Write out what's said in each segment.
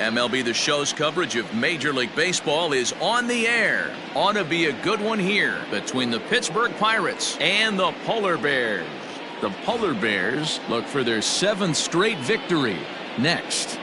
MLB The Show's coverage of Major League Baseball is on the air. Ought to be a good one here between the Pittsburgh Pirates and the Polar Bears. The Polar Bears look for their 7th straight victory next.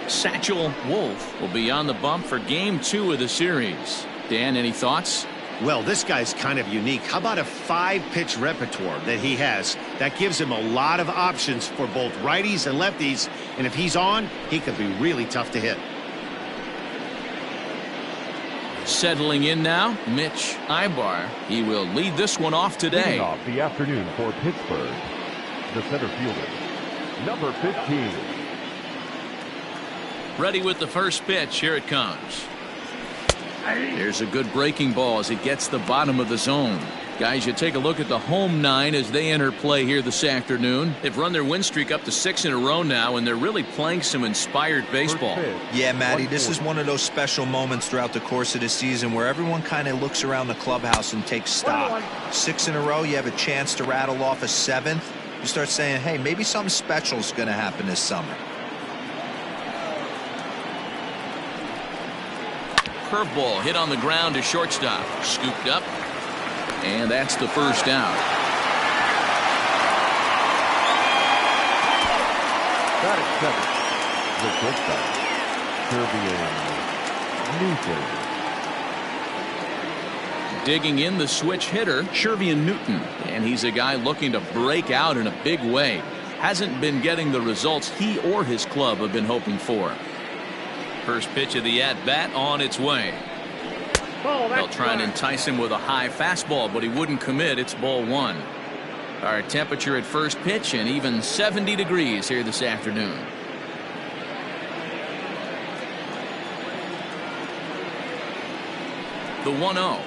Satchel Wolf will be on the bump for Game 2 of the series. Dan, any thoughts? Well, this guy's kind of unique. How about a 5-pitch repertoire that he has? That gives him a lot of options for both righties and lefties. And if he's on, he could be really tough to hit. Settling in now, Mitch Ibar. He will lead this one off today. Leading off the afternoon for Pittsburgh, the center fielder, number 15. Ready with the first pitch. Here it comes. There's a good breaking ball as it gets the bottom of the zone. Guys, you take a look at the home 9 as they enter play here this afternoon. They've run their win streak up to 6 in a row now, and they're really playing some inspired baseball. Yeah, Matty, this is one of those special moments throughout the course of the season where everyone kind of looks around the clubhouse and takes stock. 6 in a row, you have a chance to rattle off a 7th. You start saying, hey, maybe something special is going to happen this summer. Curveball hit on the ground to shortstop. Scooped up. And that's the first out. Batting 7, the shortstop, Syracuse, Newton. Digging in the switch hitter, Shervian Newton. And he's a guy looking to break out in a big way. Hasn't been getting the results he or his club have been hoping for. First pitch of the at-bat on its way. They'll try and entice him with a high fastball, but he wouldn't commit. It's ball 1. Our temperature at first pitch and even 70 degrees here this afternoon. The 1-0.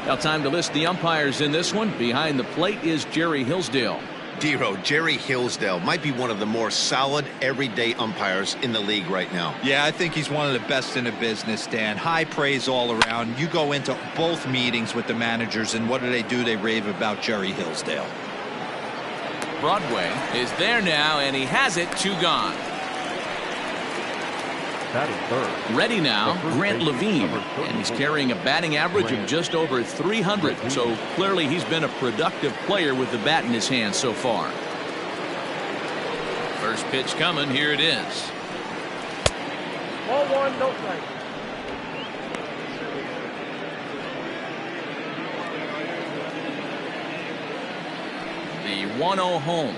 Now time to list the umpires in this one. Behind the plate is Jerry Hillsdale. Dero, Jerry Hillsdale might be one of the more solid everyday umpires in the league right now. Yeah, I think he's one of the best in the business, Dan. High praise all around. You go into both meetings with the managers, and what do? They rave about Jerry Hillsdale. Broadway is there now, and he has it. 2 gone. Ready now, Grant Levine, and he's carrying a batting average of just over 300, so clearly he's been a productive player with the bat in his hand so far. First pitch coming, here it is. Ball 1, no strike. The 1-0 home.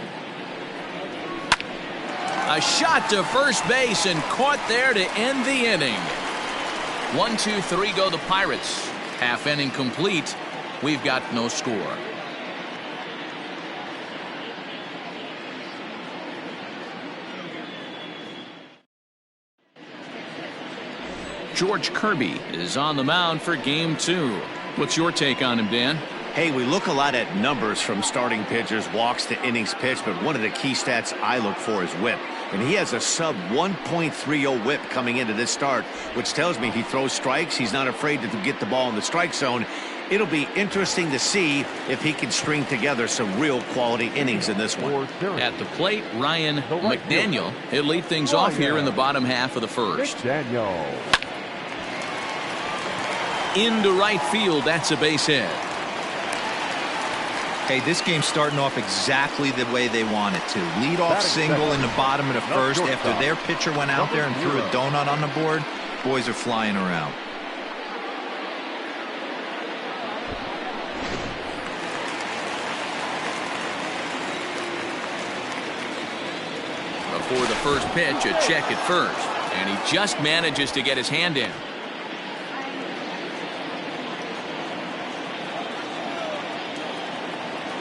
A shot to first base and caught there to end the inning. 1, 2, 3 go the Pirates. Half inning complete. We've got no score. George Kirby is on the mound for Game 2. What's your take on him, Dan? Hey, we look a lot at numbers from starting pitchers, walks to innings pitched, but one of the key stats I look for is whip. And he has a sub 1.30 whip coming into this start, which tells me he throws strikes. He's not afraid to get the ball in the strike zone. It'll be interesting to see if he can string together some real quality innings in this one. At the plate, Ryan McDaniel. He'll lead things off here in the bottom half of the first. Into right field, that's a base hit. Hey, this game's starting off exactly the way they want it to. Lead-off single in the bottom of the first after their pitcher went out there and threw a donut on the board. Boys are flying around. Before the first pitch, a check at first, and he just manages to get his hand in.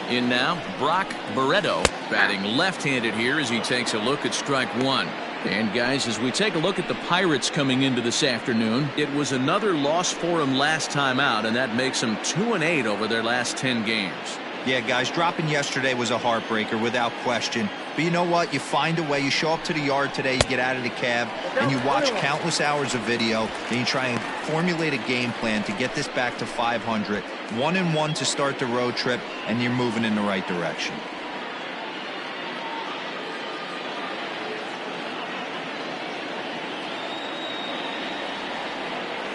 In now, Brock Barreto, batting left-handed here as he takes a look at strike 1. And guys, as we take a look at the Pirates coming into this afternoon, it was another loss for them last time out, and that makes them 2-8 over their last 10 games. Yeah, guys, dropping yesterday was a heartbreaker without question. But you know what? You find a way. You show up to the yard today, you get out of the cab, and you watch countless hours of video, and you try and formulate a game plan to get this back to 500. 1-1 to start the road trip, and you're moving in the right direction.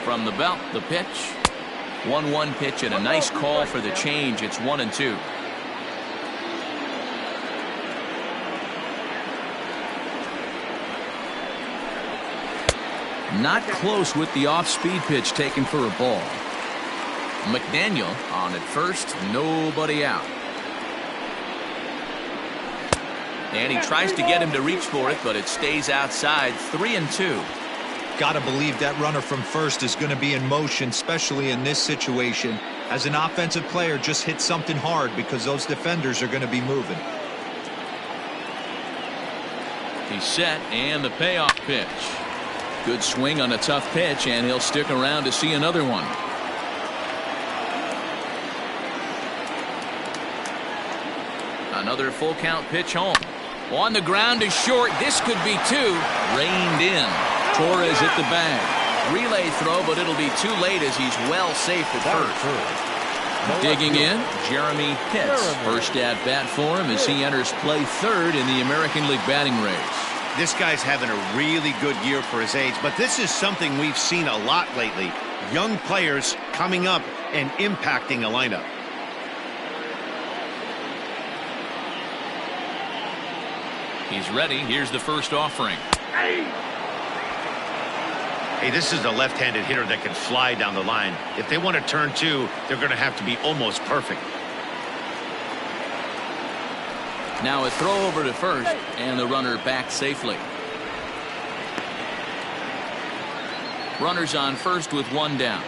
From the belt, the pitch. 1-1 pitch and a nice call for the change. It's 1-2. Not close with the off-speed pitch taken for a ball. McDaniel on at first, nobody out. And he tries to get him to reach for it, but it stays outside. 3-2. Got to believe that runner from first is going to be in motion, especially in this situation. As an offensive player, just hit something hard because those defenders are going to be moving. He's set, and the payoff pitch. Good swing on a tough pitch, and he'll stick around to see another one. Another full count pitch home. On the ground is short. This could be two. Reined in. Torres hit the bag. Relay throw, but it'll be too late as he's well safe at first. Digging in, Jeremy Pitts. First at bat for him as he enters play third in the American League batting race. This guy's having a really good year for his age, but this is something we've seen a lot lately. Young players coming up and impacting a lineup. He's ready. Here's the first offering. Hey, this is a left-handed hitter that can fly down the line. If they want to turn two, they're going to have to be almost perfect. Now a throw over to first, and the runner back safely. Runners on first with one down.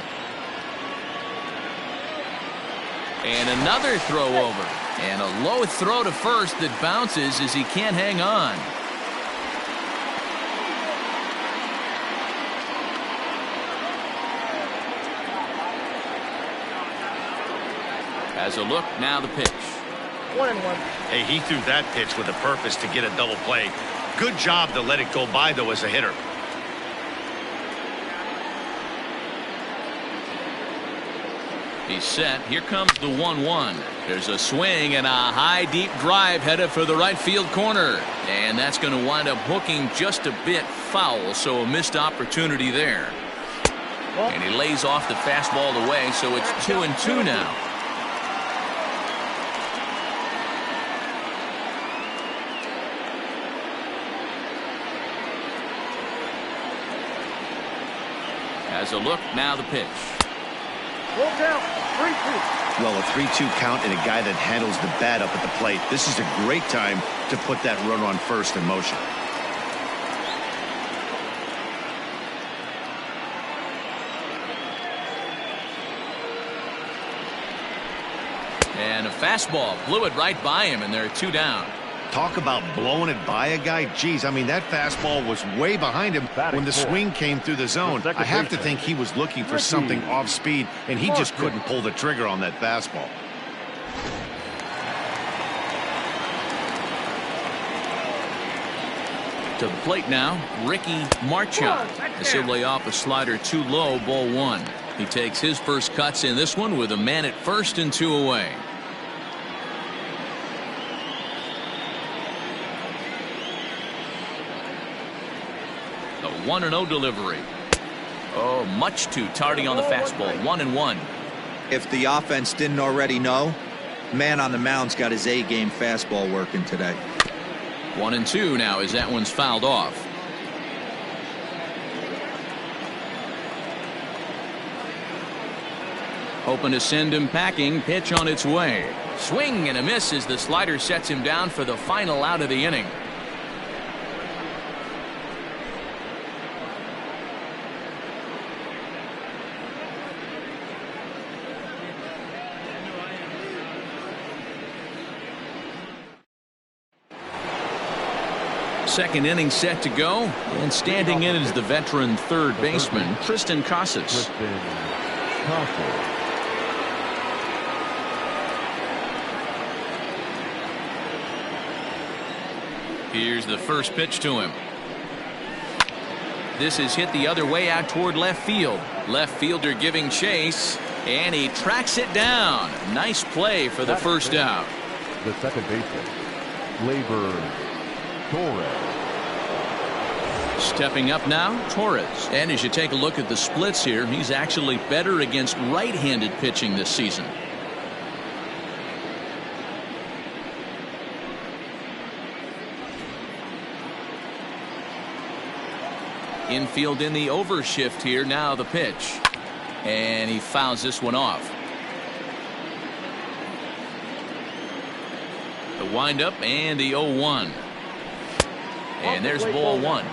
And another throw over. And a low throw to first that bounces as he can't hang on. As a look, now the pitch. 1-1. Hey, he threw that pitch with a purpose to get a double play. Good job to let it go by, though, as a hitter. He's set. Here comes the 1-1. There's a swing and a high, deep drive headed for the right field corner. And that's going to wind up hooking just a bit foul, so a missed opportunity there. And he lays off the fastball away, so it's 2-2 now. As a look, now the pitch. Roll down. 3-2. Well, a 3-2 count and a guy that handles the bat up at the plate. This is a great time to put that runner on first in motion. And a fastball blew it right by him, and there are two down. Talk about blowing it by a guy. Geez, I mean, that fastball was way behind him when the swing came through the zone. I have to think he was looking for something off speed, and he just couldn't pull the trigger on that fastball. To the plate now, Ricky Marchand. As he'll lay off a slider too low, ball one. He takes his first cuts in this one with a man at first and two away. A 1-0 delivery. Oh, much too tardy on the fastball. 1-1. If the offense didn't already know, man on the mound's got his A-game fastball working today. 1-2 now as that one's fouled off. Hoping to send him packing. Pitch on its way. Swing and a miss as the slider sets him down for the final out of the inning. Second inning set to go, and standing in is the veteran third baseman, Tristan Casas. Here's the first pitch to him. This is hit the other way out toward left field. Left fielder giving chase, and he tracks it down. Nice play for the first out. The second baseman, Torres. Stepping up now, Torres. And as you take a look at the splits here, he's actually better against right-handed pitching this season. Infield in the overshift here. Now the pitch. And he fouls this one off. The windup and the 0-1. And there's ball one.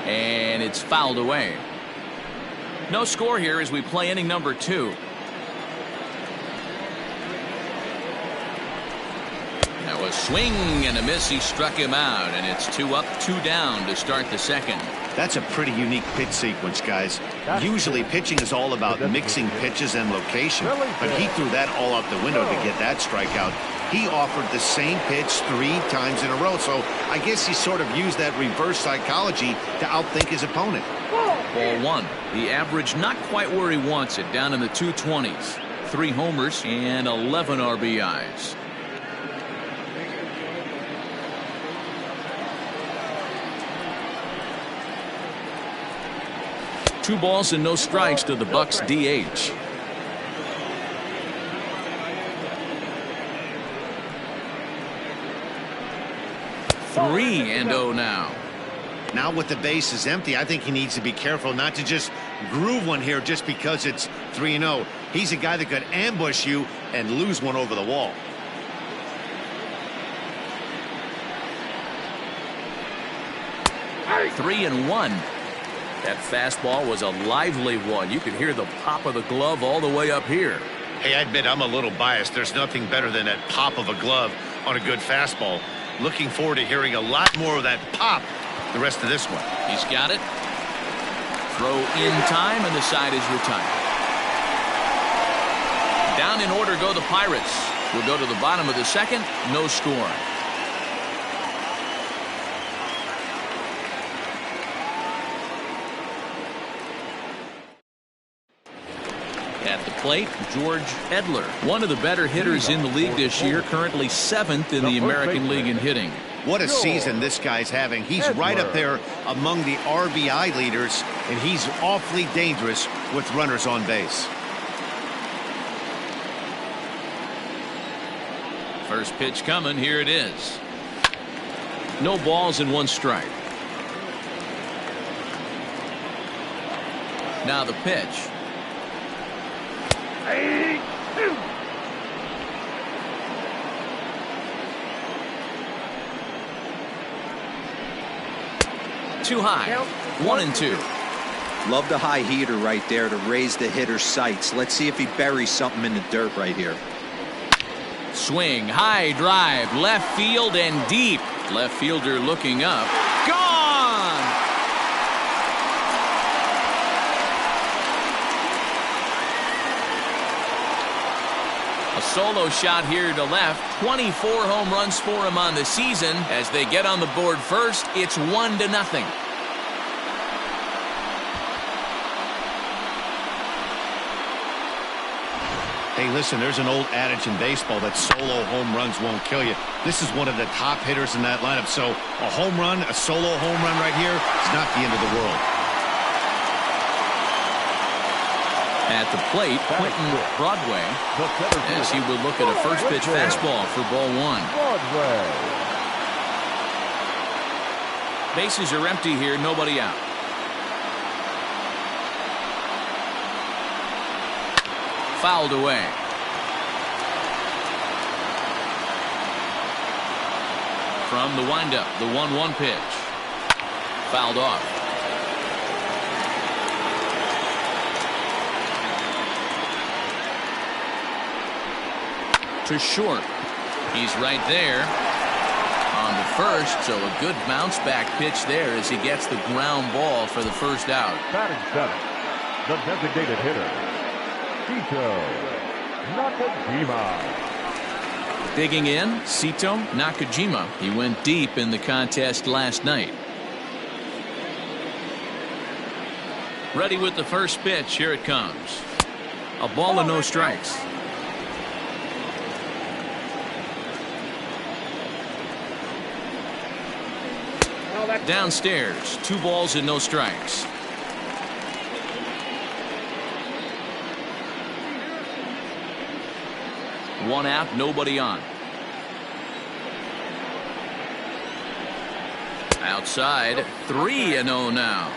And it's fouled away. No score here as we play inning number 2. That was swing and a miss. He struck him out, and it's 2 up, 2 down to start the second. That's a pretty unique pitch sequence, guys. Usually pitching is all about mixing pitches and location, but he threw that all out the window to get that strikeout. He offered the same pitch 3 times in a row, so I guess he sort of used that reverse psychology to outthink his opponent. Ball one. The average not quite where he wants it, down in the 220s. 3 homers and 11 RBIs. Two balls and no strikes to the Bucks DH. Three and 0 now. Now with the bases empty, I think he needs to be careful not to just groove one here just because it's 3-0. He's a guy that could ambush you and lose one over the wall. Three and 1. That fastball was a lively one. You could hear the pop of the glove all the way up here. Hey, I admit I'm a little biased. There's nothing better than that pop of a glove on a good fastball. Looking forward to hearing a lot more of that pop the rest of this one. He's got it. Throw in time, and the side is retired. Down in order go the Pirates. We'll go to the bottom of the second. No score. At the plate, George Edler, one of the better hitters in the league this year, currently 7th in the American League in hitting. What a season this guy's having. He's right up there among the RBI leaders, and he's awfully dangerous with runners on base. First pitch coming. Here it is. No balls and 1 strike. Now the pitch. Too high. 1 and 2. Love the high heater right there to raise the hitter's sights. Let's see if he buries something in the dirt right here. Swing, high drive, left field and deep. Left fielder looking up. Gone! A solo shot here to left. 24 home runs for him on the season. As they get on the board first, it's 1-0. Hey, listen, there's an old adage in baseball that solo home runs won't kill you. This is one of the top hitters in that lineup. So a home run, a solo home run right here is not the end of the world. At the plate, Quentin Broadway, as he will look at a first pitch fastball for ball 1. Bases are empty here, nobody out. Fouled away. From the windup, the 1-1 pitch. Fouled off. To short. He's right there on the first, so a good bounce back pitch there as he gets the ground ball for the first out. Batting 7, the designated hitter, Sito Nakajima. Digging in, Sito Nakajima. He went deep in the contest last night. Ready with the first pitch. Here it comes. A ball and no strikes. Downstairs, 2 balls and no strikes. One out, nobody on. Outside, 3-0 now.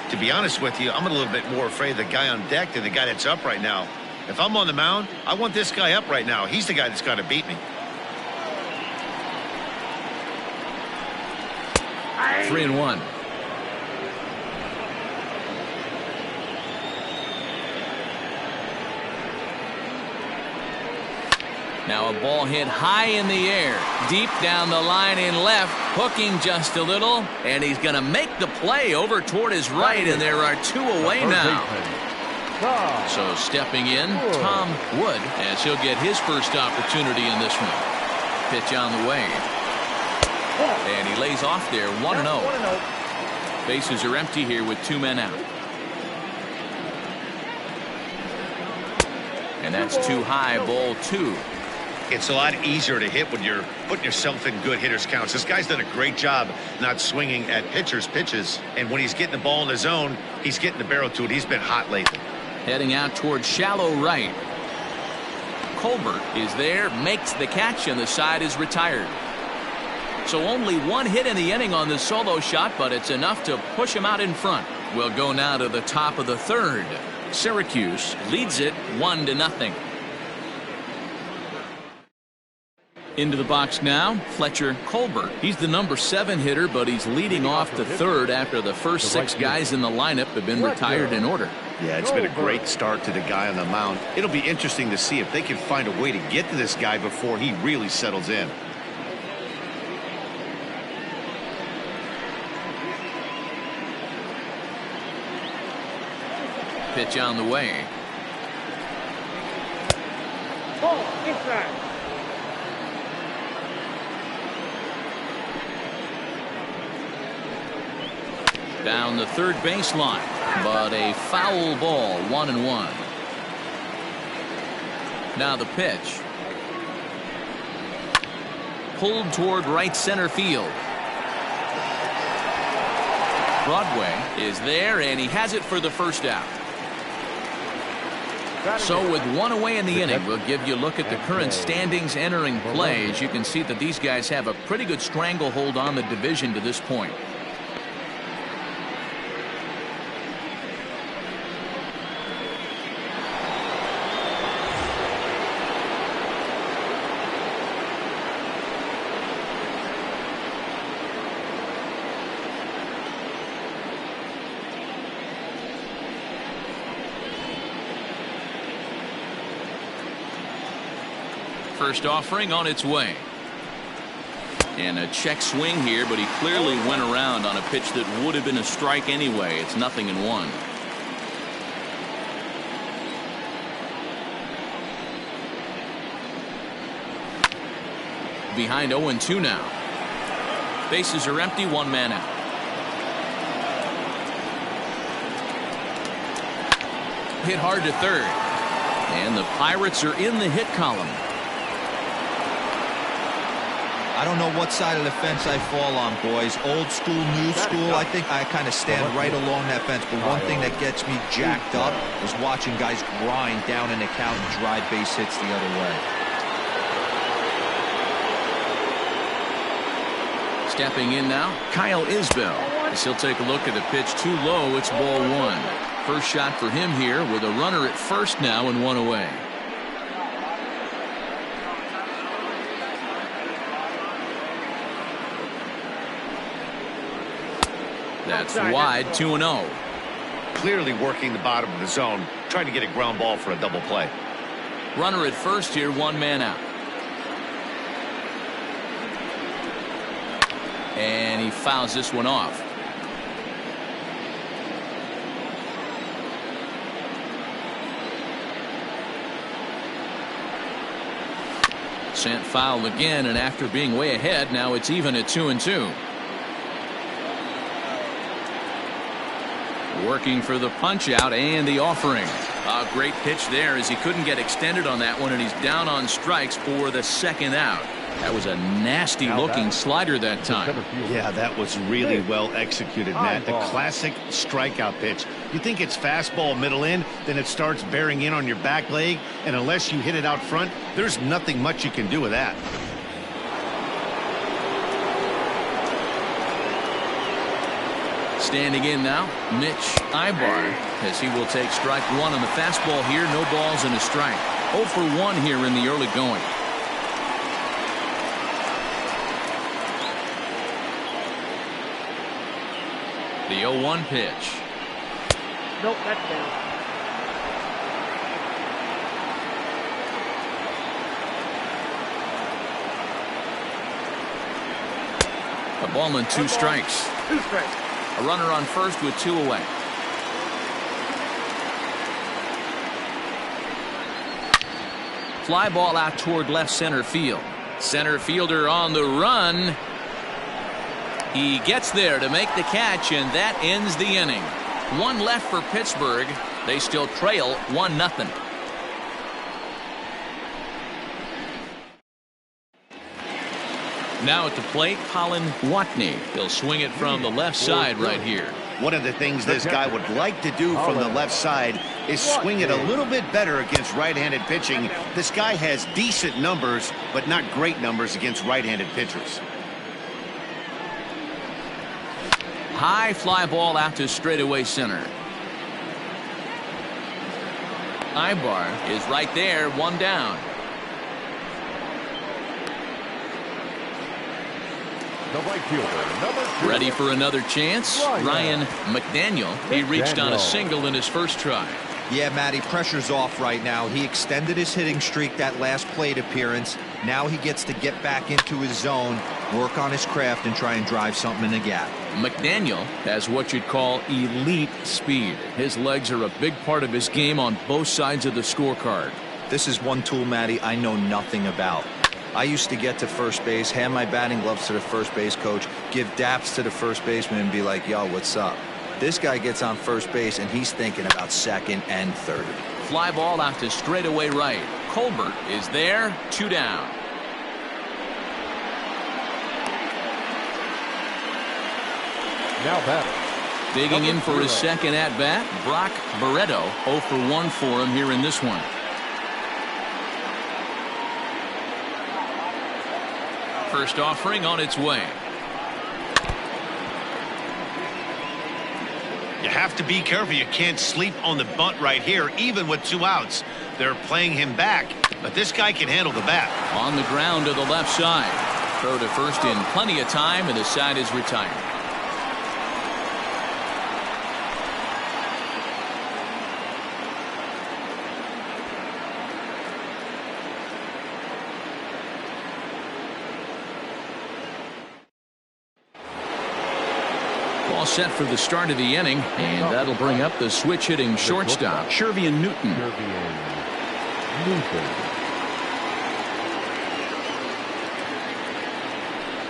To be honest with you, I'm a little bit more afraid of the guy on deck than the guy that's up right now. If I'm on the mound, I want this guy up right now. He's the guy that's got to beat me. 3-1. Now a ball hit high in the air, deep down the line in left, hooking just a little, and he's going to make the play over toward his right, and there are 2 away now. So stepping in, Tom Wood, as he'll get his first opportunity in this one. Pitch on the way. And he lays off there, 1-0. Bases are empty here with 2 men out. And that's too high, ball 2. It's a lot easier to hit when you're putting yourself in good hitters counts. This guy's done a great job not swinging at pitchers' pitches. And when he's getting the ball in the zone, he's getting the barrel to it. He's been hot lately. Heading out towards shallow right. Colbert is there, makes the catch, and the side is retired. So only 1 hit in the inning on the solo shot, but it's enough to push him out in front. We'll go now to the top of the 3rd. Syracuse leads it 1-0. Into the box now, Fletcher Colbert. He's the number 7 hitter, but he's leading off the 3rd after the first 6 guys in the lineup have been retired in order. Yeah, it's been a great start to the guy on the mound. It'll be interesting to see if they can find a way to get to this guy before he really settles in. Pitch on the way. Ball inside. Down the 3rd baseline, but a foul ball, 1-1. Now the pitch. Pulled toward right center field. Broadway is there, and he has it for the first out. So with 1 away in the inning, we'll give you a look at the current standings entering play. As you can see that these guys have a pretty good stranglehold on the division to this point. First offering on its way. And a check swing here, but he clearly went around on a pitch that would have been a strike anyway. It's 0-1. Behind 0-2 now. Bases are empty, 1 man out. Hit hard to 3rd. And the Pirates are in the hit column. I don't know what side of the fence I fall on, boys. Old school, new school. I think I kind of stand right along that fence. But one thing that gets me jacked up is watching guys grind down an account and drive base hits the other way. Stepping in now, Kyle Isbell. As he'll take a look at the pitch too low, it's ball 1. First shot for him here with a runner at first now and 1 away. That's wide, 2-0. Clearly working the bottom of the zone, trying to get a ground ball for a double play. Runner at first here, 1 man out. And he fouls this one off. Sent foul again, and after being way ahead, now it's even at 2-2. Working for the punch out and the offering. A great pitch there as he couldn't get extended on that one, and he's down on strikes for the second out. That was a nasty looking slider that time. Yeah, that was really well executed, Matt. The classic strikeout pitch. You think it's fastball middle in, then it starts bearing in on your back leg, and unless you hit it out front, there's nothing much you can do with that. Standing in now, Mitch Ibar, as he will take strike one on the fastball here. No balls and a strike. 0 for 1 here in the early going. The 0-1 pitch. Nope, that's down. A ball and 2 strikes. 2 strikes. A runner on first with 2 away. Fly ball out toward left center field. Center fielder on the run. He gets there to make the catch, and that ends the inning. 1 left for Pittsburgh. They still trail 1-0. Now at the plate, Colin Watney. He'll swing it from the left side right here. One of the things this guy would like to do from the left side is swing it a little bit better against right-handed pitching. This guy has decent numbers, but not great numbers against right-handed pitchers. High fly ball out to straightaway center. Ibar is right there, 1 down. The right fielder, number 2. Ready for another chance? Ryan McDaniel. He reached on a single in his first try. Yeah, Matty, pressure's off right now. He extended his hitting streak that last plate appearance. Now he gets to get back into his zone, work on his craft, and try and drive something in the gap. McDaniel has what you'd call elite speed. His legs are a big part of his game on both sides of the scorecard. This is one tool, Matty, I know nothing about. I used to get to first base, hand my batting gloves to the first base coach, give daps to the first baseman, and be like, yo, what's up? This guy gets on first base, and he's thinking about second and third. Fly ball out to straightaway right. Colbert is there, 2 down. Now batter. Digging in for his second at-bat, Brock Barreto. 0 for 1 for him here in this one. First offering on its way. You have to be careful. You can't sleep on the bunt right here, even with 2 outs. They're playing him back, but this guy can handle the bat. On the ground to the left side. Throw to first in plenty of time, and the side is retired. All set for the start of the inning, and that'll bring up the switch hitting shortstop, Syracuse Newton.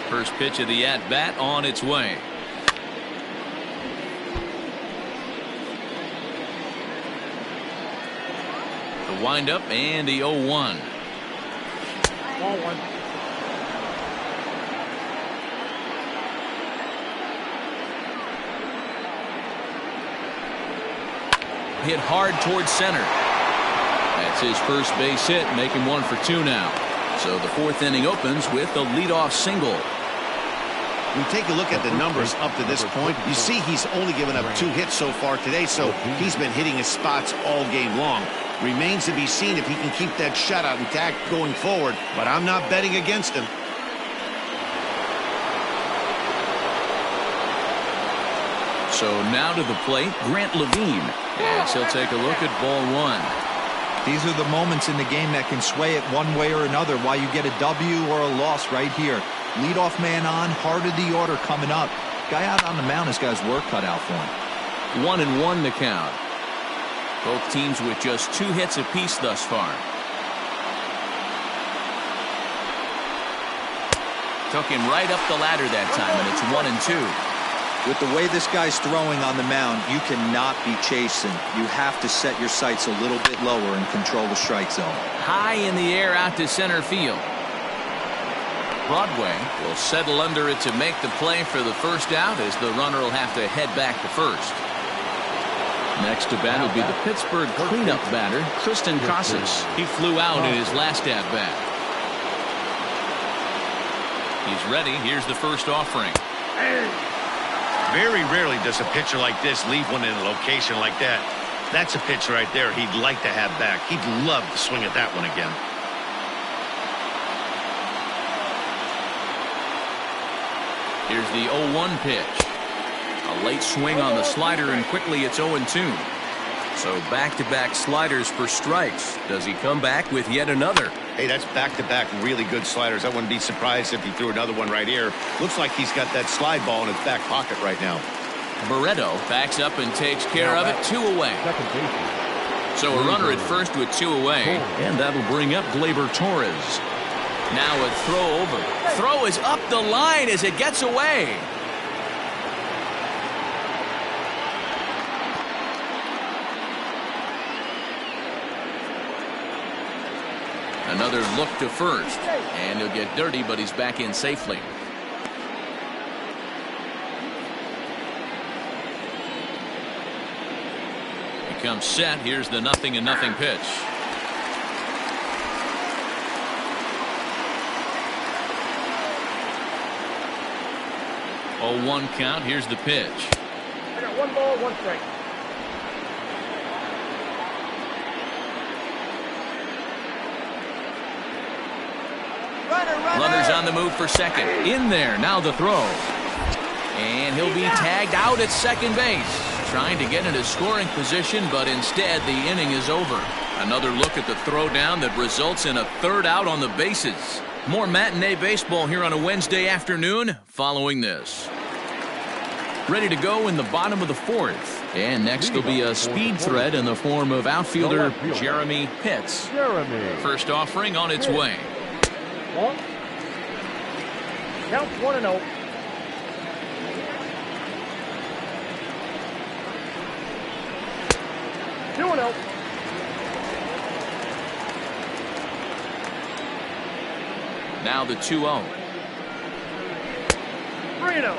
First pitch of the at-bat on its way. The windup and the 0-1. Ball 1. Hit hard towards center. That's his first base hit, making 1 for 2 now. So the 4th inning opens with a leadoff single. When you take a look at the numbers up to this point, you see he's only given up 2 hits so far today, so he's been hitting his spots all game long. Remains to be seen if he can keep that shutout intact going forward, but I'm not betting against him. So now to the plate, Grant Levine, as he'll take a look at ball 1. These are the moments in the game that can sway it one way or another, why you get a W or a loss right here. Leadoff man on, heart of the order coming up. Guy out on the mound has got his work cut out for him. 1-1 to count. Both teams with just 2 hits apiece thus far. Took him right up the ladder that time, and it's 1-2. With the way this guy's throwing on the mound, you cannot be chasing. You have to set your sights a little bit lower and control the strike zone. High in the air out to center field. Broadway will settle under it to make the play for the first out, as the runner will have to head back to first. Next to bat will be the Pittsburgh cleanup batter, Tristan Casas. He flew out in his last at-bat. He's ready. Here's the first offering. Very rarely does a pitcher like this leave one in a location like that. That's a pitch right there he'd like to have back. He'd love to swing at that one again. Here's the 0-1 pitch. A late swing on the slider, and quickly it's 0-2. So back-to-back sliders for strikes. Does he come back with yet another? Hey, that's back-to-back really good sliders. I wouldn't be surprised if he threw another one right here. Looks like he's got that slide ball in his back pocket right now. Barreto backs up and takes care of it. 2 away. So a runner at first with 2 away, and that'll bring up Gleyber Torres. Now a throw over. Throw is up the line as it gets away. Another look to first, and he'll get dirty, but he's back in safely. He comes set. Here's the 0-0 pitch. Oh, 1 count. Here's the pitch. I got 1 ball, 1 strike. Runners on the move for second. In there. Now the throw. And he'll be tagged out at second base. Trying to get into scoring position, but instead the inning is over. Another look at the throwdown that results in a 3rd out on the bases. More matinee baseball here on a Wednesday afternoon following this. Ready to go in the bottom of the 4th. And next will be a speed threat in the form of outfielder Jeremy Pitts. First offering on its way. Ball. Count 1-0. Now the 2-0. 3-0.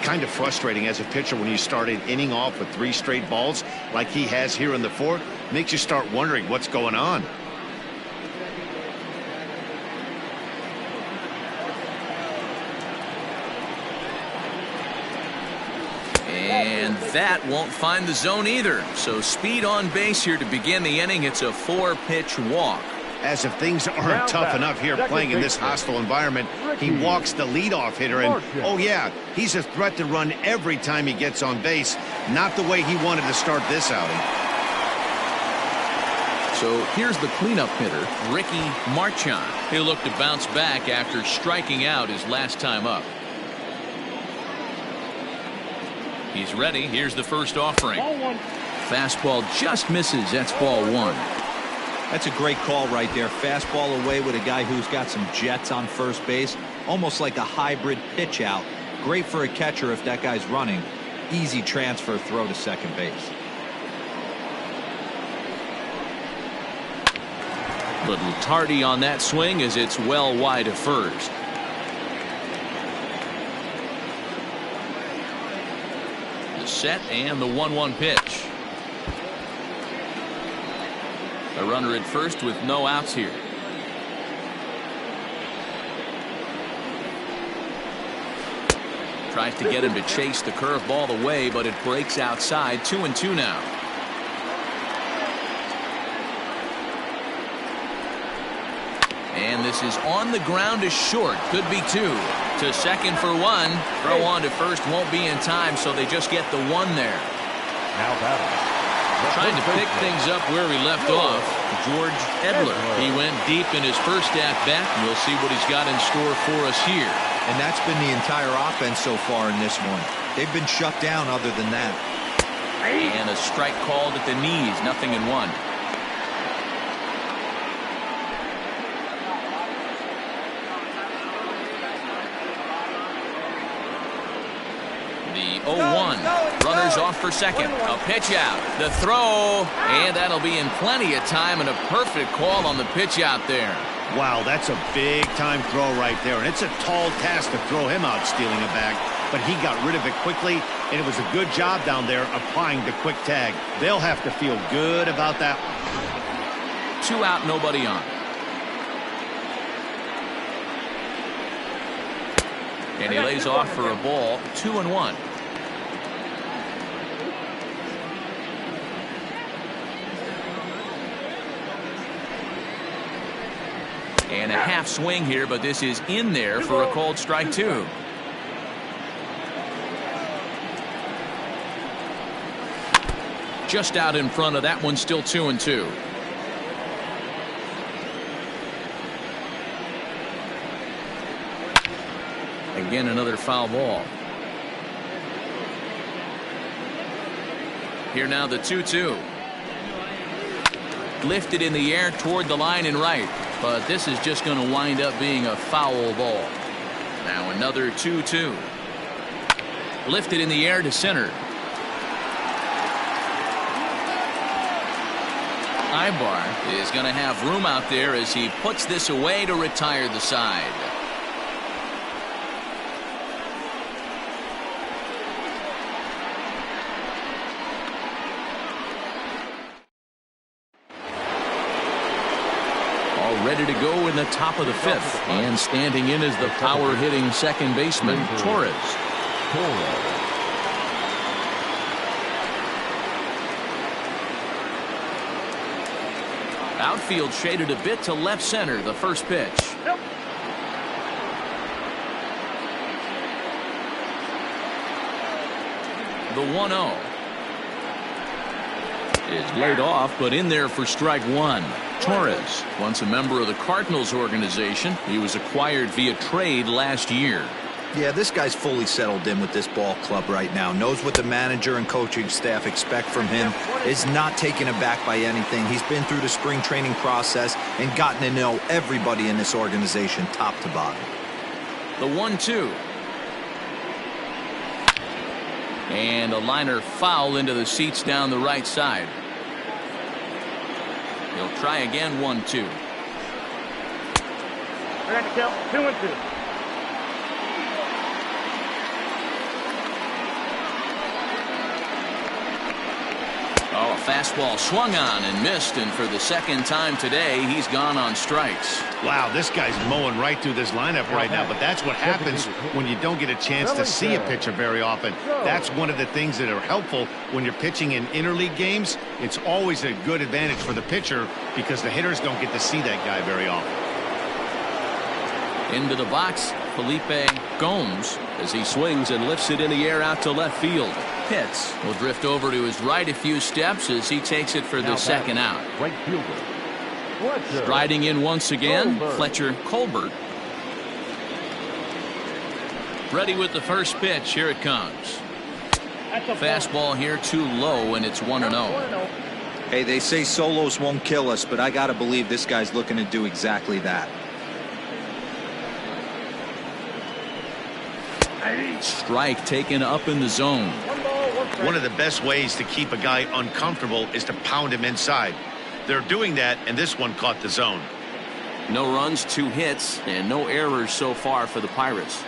Kind of frustrating as a pitcher when you start an inning off with 3 straight balls like he has here in the 4th. Makes you start wondering what's going on. And that won't find the zone either. So speed on base here to begin the inning. It's a 4-pitch walk. As if things aren't tough enough here playing in this hostile environment, he walks the leadoff hitter, and oh yeah, he's a threat to run every time he gets on base. Not the way he wanted to start this outing. So here's the cleanup hitter, Ricky Marchand. He'll look to bounce back after striking out his last time up. He's ready. Here's the first offering. Ball 1. Fastball just misses. That's ball 1. That's a great call right there. Fastball away with a guy who's got some jets on first base. Almost like a hybrid pitch out. Great for a catcher if that guy's running. Easy transfer throw to second base. Little tardy on that swing as it's well wide of first. The set and the 1-1 pitch. A runner at first with no outs here. Tries to get him to chase the curveball away, but it breaks outside. 2-2 now. And this is on the ground to short. Could be 2. To second for 1. Throw on to first won't be in time, so they just get the 1 there. Now batting. Trying to pick things up where he left off, George Edler. He went deep in his first at-bat, and we'll see what he's got in store for us here. And that's been the entire offense so far in this one. They've been shut down other than that. And a strike called at the knees, 0-1. The 0-1. Runners off for second. A pitch out. The throw. And that'll be in plenty of time, and a perfect call on the pitch out there. Wow, that's a big-time throw right there, and it's a tall task to throw him out stealing a bag, but he got rid of it quickly, and it was a good job down there applying the quick tag. They'll have to feel good about that. 2 out, nobody on. And he lays off for a ball. 2-1. And a half swing here, but this is in there for a called strike 2. Just out in front of that one, still 2-2. Again, another foul ball. Here now the 2-2. Lifted in the air toward the line and right. But this is just going to wind up being a foul ball. Now another 2-2. Lifted in the air to center. Ibar is going to have room out there as he puts this away to retire the side. Ready to go in the top of the 5th, and standing in is the power-hitting second baseman, Torres. Outfield shaded a bit to left center, the first pitch. The 1-0 is laid off, but in there for strike 1. Torres, once a member of the Cardinals organization, he was acquired via trade last year. Yeah, this guy's fully settled in with this ball club right now. Knows what the manager and coaching staff expect from him. Is not taken aback by anything. He's been through the spring training process and gotten to know everybody in this organization top to bottom. The 1-2. And a liner foul into the seats down the right side. He'll try again. 1-2. I got to count 2-2. Oh, a fastball swung on and missed, and for the second time today, he's gone on strikes. Wow, this guy's mowing right through this lineup right now, but that's what happens when you don't get a chance to see a pitcher very often. That's one of the things that are helpful when you're pitching in interleague games. It's always a good advantage for the pitcher because the hitters don't get to see that guy very often. Into the box, Felipe Gomes, as he swings and lifts it in the air out to left field. Pitts will drift over to his right a few steps as he takes it for the second out. Right fielder. Striding in once again, Fletcher Colbert. Ready with the first pitch. Here it comes. Fastball here too low, and it's 1-0. Hey, they say solos won't kill us, but I got to believe this guy's looking to do exactly that. Strike taken up in the zone. One of the best ways to keep a guy uncomfortable is to pound him inside. They're doing that, and this one caught the zone. No runs, 2 hits, and no errors so far for the Pirates.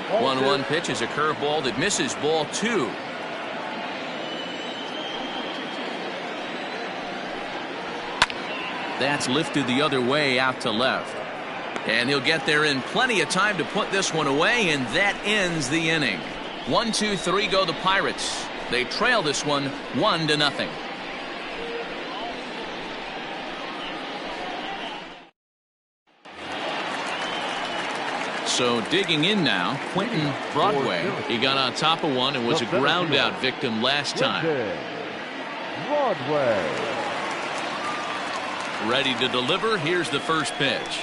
1-1 pitch is a curveball that misses, ball 2. That's lifted the other way out to left. And he'll get there in plenty of time to put this one away, and that ends the inning. 1, 2, 3 go the Pirates. They trail this one 1-0. So digging in now, Quentin Broadway. He got on top of one and was a ground out victim last time. Broadway. Ready to deliver. Here's the first pitch.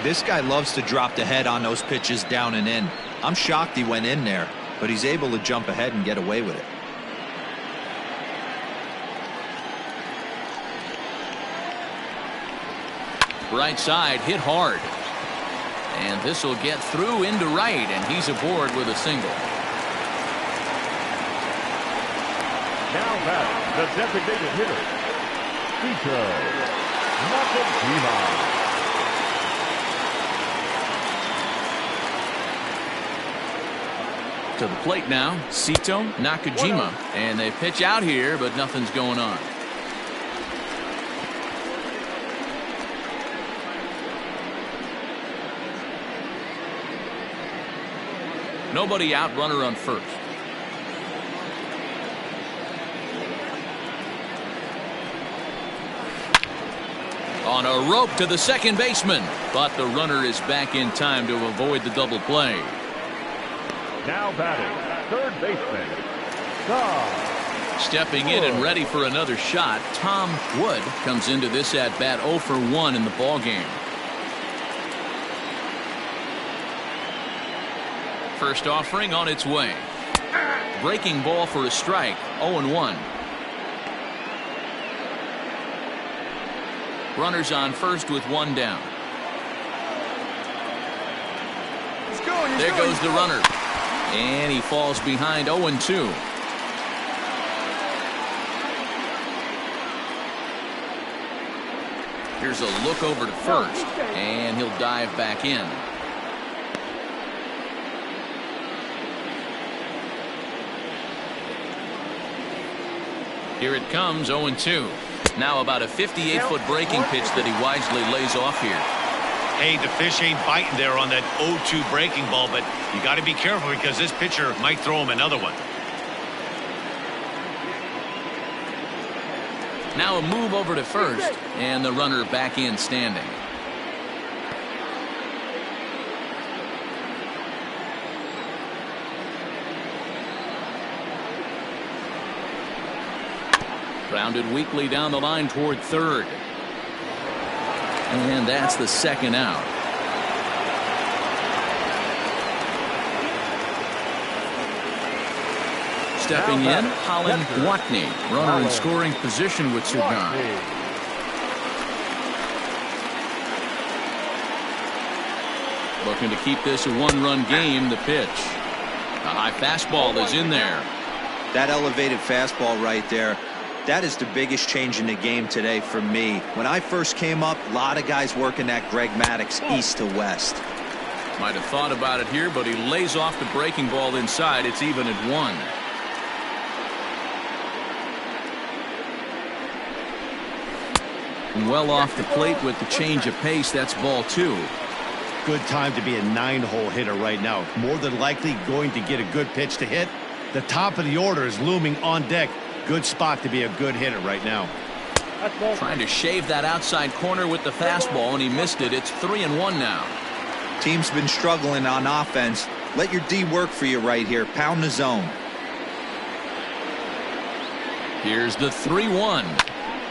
This guy loves to drop the head on those pitches down and in. I'm shocked he went in there, but he's able to jump ahead and get away with it. Right side hit hard. And this will get through into right, and he's aboard with a single. Now batting, the designated hitter, Nakajima. To the plate now, Sito Nakajima, and they pitch out here, but nothing's going on. Nobody out, runner on first. On a rope to the second baseman, but the runner is back in time to avoid the double play. Now batting, third baseman, Stepping in and ready for another shot, Tom Wood comes into this at bat 0 for 1 in the ball game. First offering on its way. Breaking ball for a strike, 0-1. Runners on first with one down. There goes the runner. And he falls behind 0-2. Here's a look over to first, and he'll dive back in. Here it comes, 0-2. Now about a 58-foot breaking pitch that he wisely lays off here. Hey, the fish ain't biting there on that 0-2 breaking ball, but you got to be careful because this pitcher might throw him another one. Now a move over to first, and the runner back in standing. Grounded weakly down the line toward third. And that's the second out. Stepping in, Holland Watney, runner in scoring position with Sugan. Looking to keep this a one-run game. The pitch. A high fastball is in there. That elevated fastball right there. That is the biggest change in the game today for me. When I first came up, a lot of guys working that Greg Maddux east to west. Might have thought about it here, but he lays off the breaking ball inside. It's even at 1. Well off the plate with the change of pace. That's ball 2. Good time to be a 9-hole hitter right now. More than likely going to get a good pitch to hit. The top of the order is looming on deck. Good spot to be a good hitter right now. Trying to shave that outside corner with the fastball, and he missed it. It's 3-1 now. Team's been struggling on offense. Let your D work for you right here. Pound the zone. Here's the 3-1.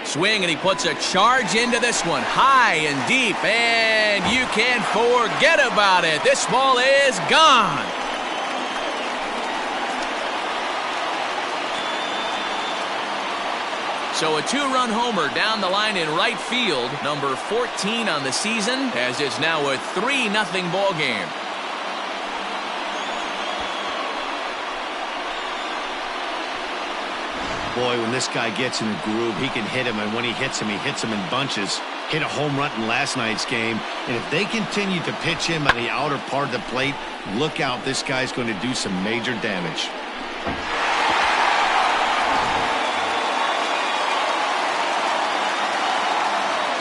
Swing, and he puts a charge into this one. High and deep, and you can't forget about it. This ball is gone. So a 2-run homer down the line in right field, number 14 on the season, as it's now a 3-0 ball game. Boy, when this guy gets in a groove, he can hit him, and when he hits him in bunches. Hit a home run in last night's game, and if they continue to pitch him on the outer part of the plate, look out, this guy's going to do some major damage.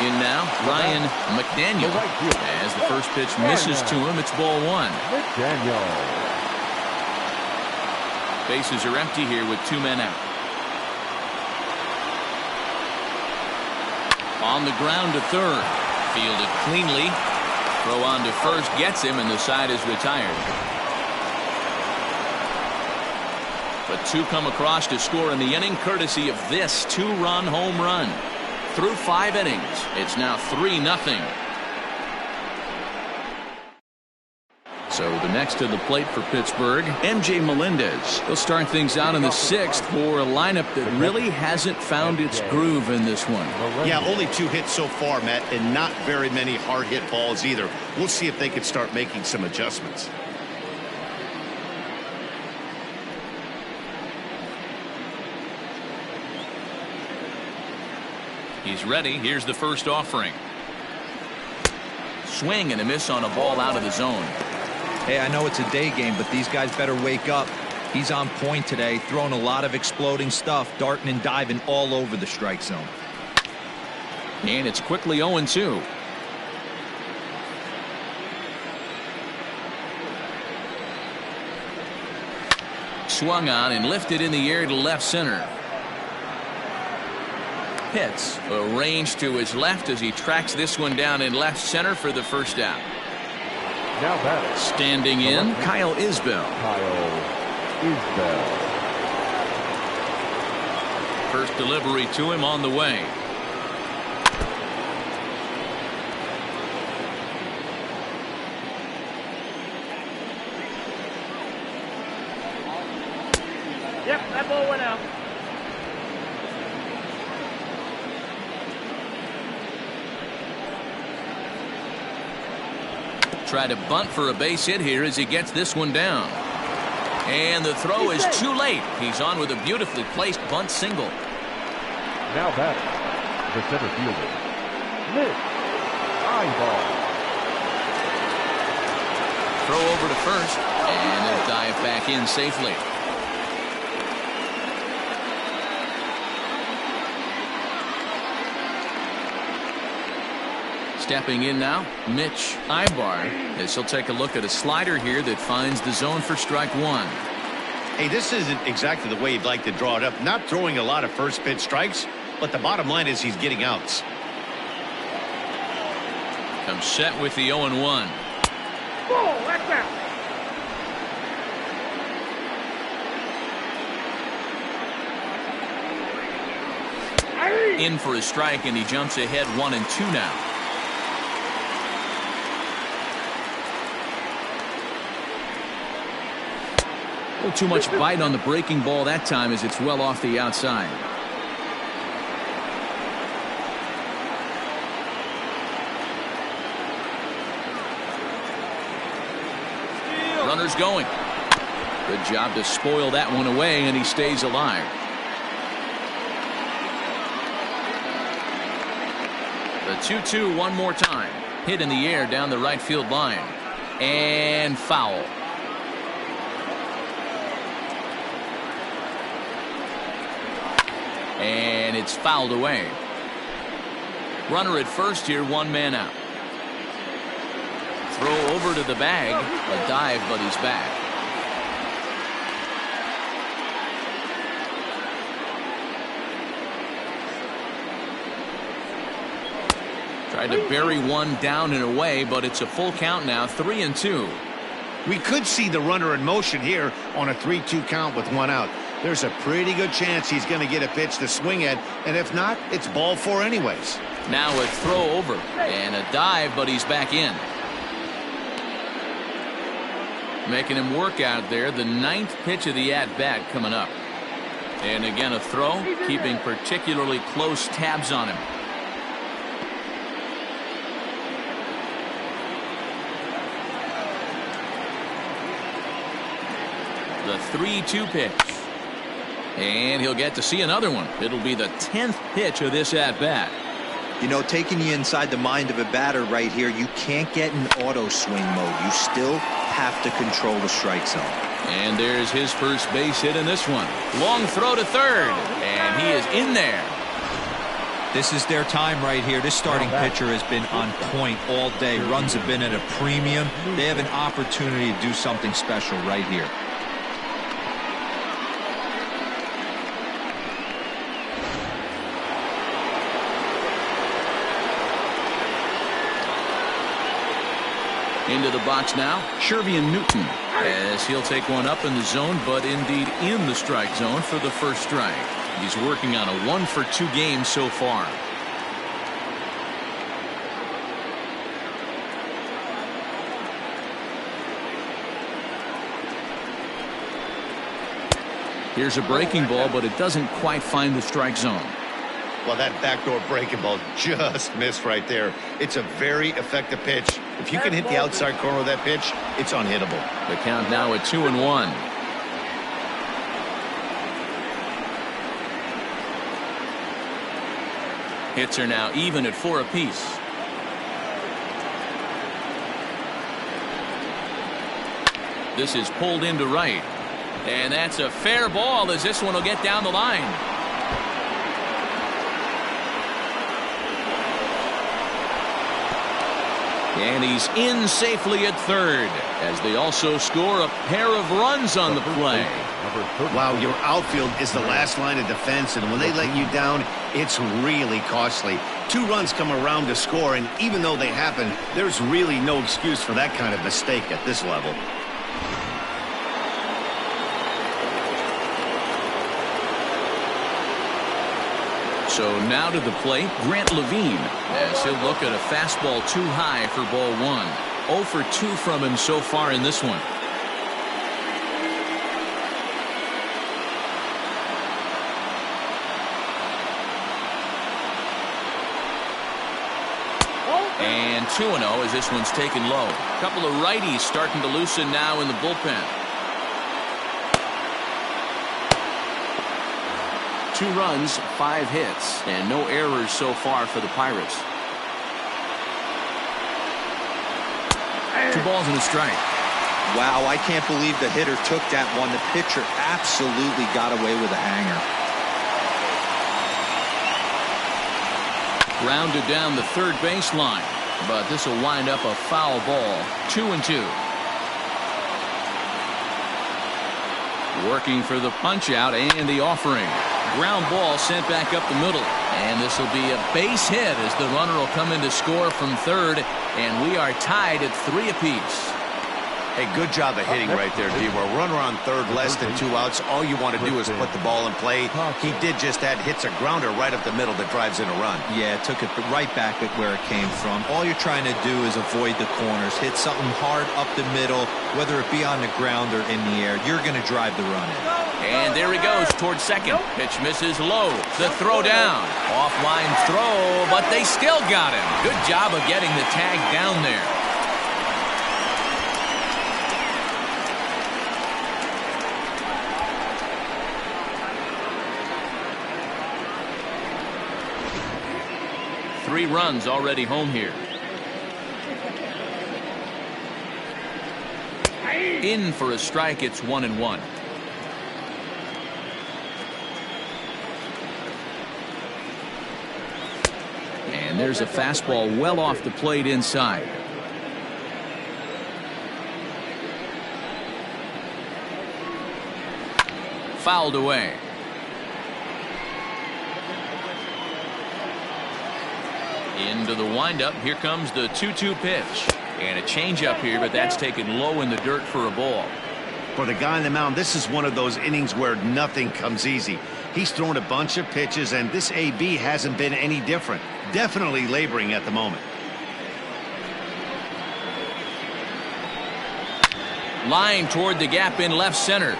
In now, Ryan McDaniel. As the first pitch misses to him, it's ball 1. Bases are empty here with 2 men out. On the ground to third. Fielded cleanly. Throw on to first gets him, and the side is retired. But 2 come across to score in the inning, courtesy of this 2-run home run. Through 5 innings, it's now 3-0. So the next to the plate for Pittsburgh, MJ Melendez. He'll start things out in the 6th for a lineup that really hasn't found its groove in this one. Yeah, only 2 hits so far, Matt, and not very many hard hit balls either. We'll see if they can start making some adjustments. He's ready. Here's the first offering. Swing and a miss on a ball out of the zone. Hey, I know it's a day game, but these guys better wake up. He's on point today, throwing a lot of exploding stuff, darting and diving all over the strike zone. And it's quickly 0-2. Swung on and lifted in the air to left center. Pitts arranged to his left as he tracks this one down in left center for the first out. Now batting. Standing in, Kyle Isbell. First delivery to him on the way. Yep, that ball went out. Try to bunt for a base hit here as he gets this one down. And the throw is too late. He's on with a beautifully placed bunt single. Now batting, the center fielder, Mitch Eyeball. Throw over to first, and he'll dive back in safely. Stepping in now, Mitch Ibar, as he'll take a look at a slider here that finds the zone for strike 1. Hey, this isn't exactly the way you'd like to draw it up. Not throwing a lot of first pitch strikes, but the bottom line is he's getting outs. Comes set with the 0-1. Ball, that's out. In for a strike, and he jumps ahead 1-2 now. A little too much bite on the breaking ball that time as it's well off the outside. Runners going. Good job to spoil that one away, and he stays alive. The 2-2 one more time. Hit in the air down the right field line. And foul. And it's fouled away. Runner at first here, 1 man out. Throw over to the bag. A dive, but he's back. Tried to bury one down and away, but it's a full count now, 3-2. We could see the runner in motion here on a 3-2 count with 1 out. There's a pretty good chance he's going to get a pitch to swing at, and if not, it's ball 4 anyways. Now a throw over and a dive, but he's back in. Making him work out there. The 9th pitch of the at-bat coming up. And again a throw, keeping particularly close tabs on him. The 3-2 pitch. And he'll get to see another one. It'll be the 10th pitch of this at-bat. You know, taking you inside the mind of a batter right here, you can't get in auto swing mode. You still have to control the strike zone. And there's his first base hit in this one. Long throw to third, and he is in there. This is their time right here. This starting pitcher has been on point all day. Runs have been at a premium. They have an opportunity to do something special right here. Into the box now, Syracuse Newton, as he'll take one up in the zone, but indeed in the strike zone for the first strike. He's working on a 1-for-2 game so far. Here's a breaking ball, but it doesn't quite find the strike zone. Well, that backdoor breaking ball just missed right there. It's a very effective pitch. If you can hit the outside corner of that pitch, it's unhittable. The count now at 2-1. Hits are now even at 4 apiece. This is pulled into right. And that's a fair ball as this one will get down the line. And he's in safely at third as they also score a pair of runs on the play. Wow, your outfield is the last line of defense, and when they let you down, it's really costly. 2 runs come around to score, and even though they happen, there's really no excuse for that kind of mistake at this level. So now to the plate, Grant Levine, as he'll look at a fastball too high for ball 1. 0 for 2 from him so far in this one. And 2-0 as this one's taken low. A couple of righties starting to loosen now in the bullpen. 2 runs, 5 hits, and no errors so far for the Pirates. 2 balls and a strike. Wow, I can't believe the hitter took that one. The pitcher absolutely got away with a hanger. Rounded down the third baseline, but this will wind up a foul ball. 2-2. Working for the punch out and the offering. Ground ball sent back up the middle, and this will be a base hit as the runner will come in to score from third, and we are tied at 3 apiece. Hey, good job of hitting right there, D. Where runner on third, less than 2 outs, all you want to do is put the ball in play. He did just that, hits a grounder right up the middle that drives in a run. Yeah, took it right back at where it came from. All you're trying to do is avoid the corners, hit something hard up the middle, whether it be on the ground or in the air. You're going to drive the run in. And there he goes towards second. Pitch misses low. The throw down. Offline throw, but they still got him. Good job of getting the tag down there. Three runs already home here. In for a strike, it's 1-1. And there's a fastball well off the plate inside. Fouled away. Into the windup. Here comes the 2-2 pitch. And a changeup here, but that's taken low in the dirt for a ball. For the guy on the mound, this is one of those innings where nothing comes easy. He's thrown a bunch of pitches, and this AB hasn't been any different. Definitely laboring at the moment. Line toward the gap in left center.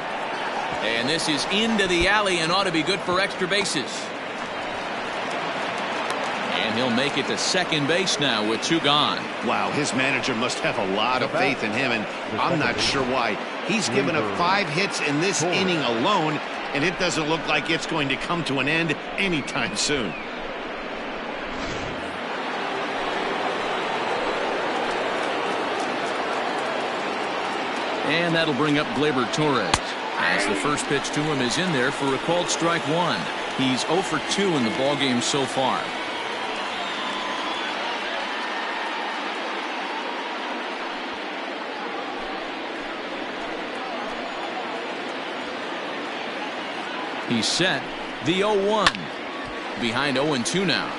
And this is into the alley and ought to be good for extra bases. And he'll make it to second base now with 2 gone. Wow, his manager must have a lot of faith in him, and I'm not sure why. He's given up 5 hits in this inning alone, and it doesn't look like it's going to come to an end anytime soon. And that'll bring up Gleyber Torres, as the first pitch to him is in there for a called strike 1. He's 0 for 2 in the ballgame so far. He's set. The 0-1. Behind 0-2 now.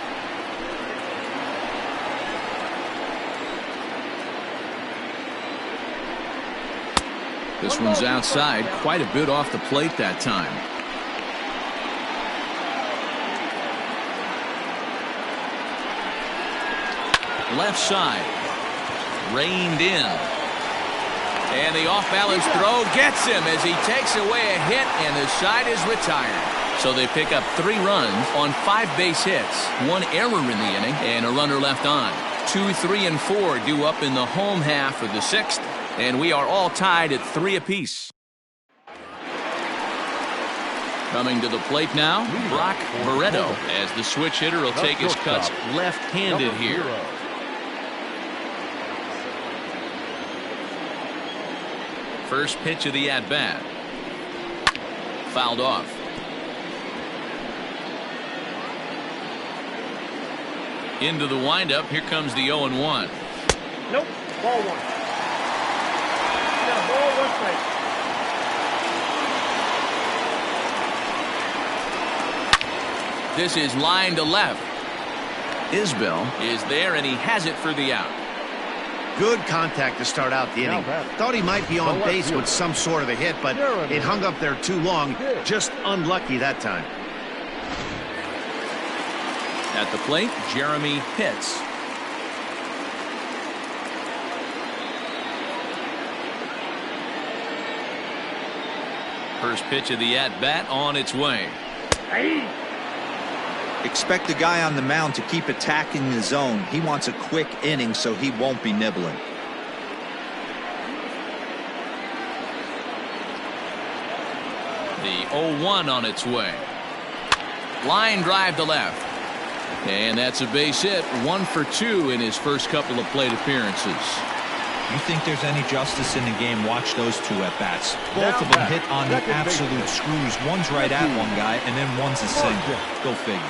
This one's outside, quite a bit off the plate that time. Left side. Reined in. And the off-balance throw gets him as he takes away a hit, and the side is retired. So they pick up 3 runs on 5 base hits, 1 error in the inning, and a runner left on. 2, 3, and 4 due up in the home half of the 6th, and we are all tied at 3 apiece. Coming to the plate now, Brock Barreto, as the switch hitter will take his cuts left-handed here. First pitch of the at-bat. Fouled off. Into the windup. Here comes the 0-1. Nope. Ball 1. Yeah, ball 1 strike. This is line to left. Isbell is there, and he has it for the out. Good contact to start out the inning. Thought he might be on base with some sort of a hit, but it hung up there too long. Just unlucky that time. At the plate, Jeremy Pitts. First pitch of the at-bat on its way. Hey. Expect the guy on the mound to keep attacking the zone. He wants a quick inning, so he won't be nibbling. The 0-1 on its way. Line drive to left. And that's a base hit. 1 for 2 in his first couple of plate appearances. You think there's any justice in the game? Watch those 2 at-bats. Both of them hit on the absolute screws. One's right at one guy, and then one's a single. Go figure.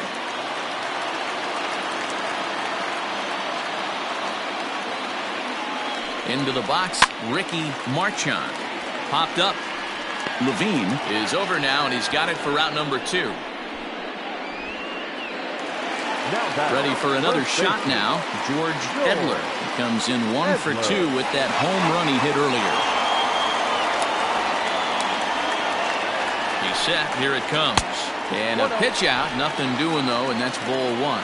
Into the box, Ricky Marchand. Popped up. Levine is over now, and he's got it for route number 2. Ready for another shot now. George Edler. He comes in 1 for 2 with that home run he hit earlier. He's set. Here it comes. And a pitch out. Nothing doing, though, and that's ball 1.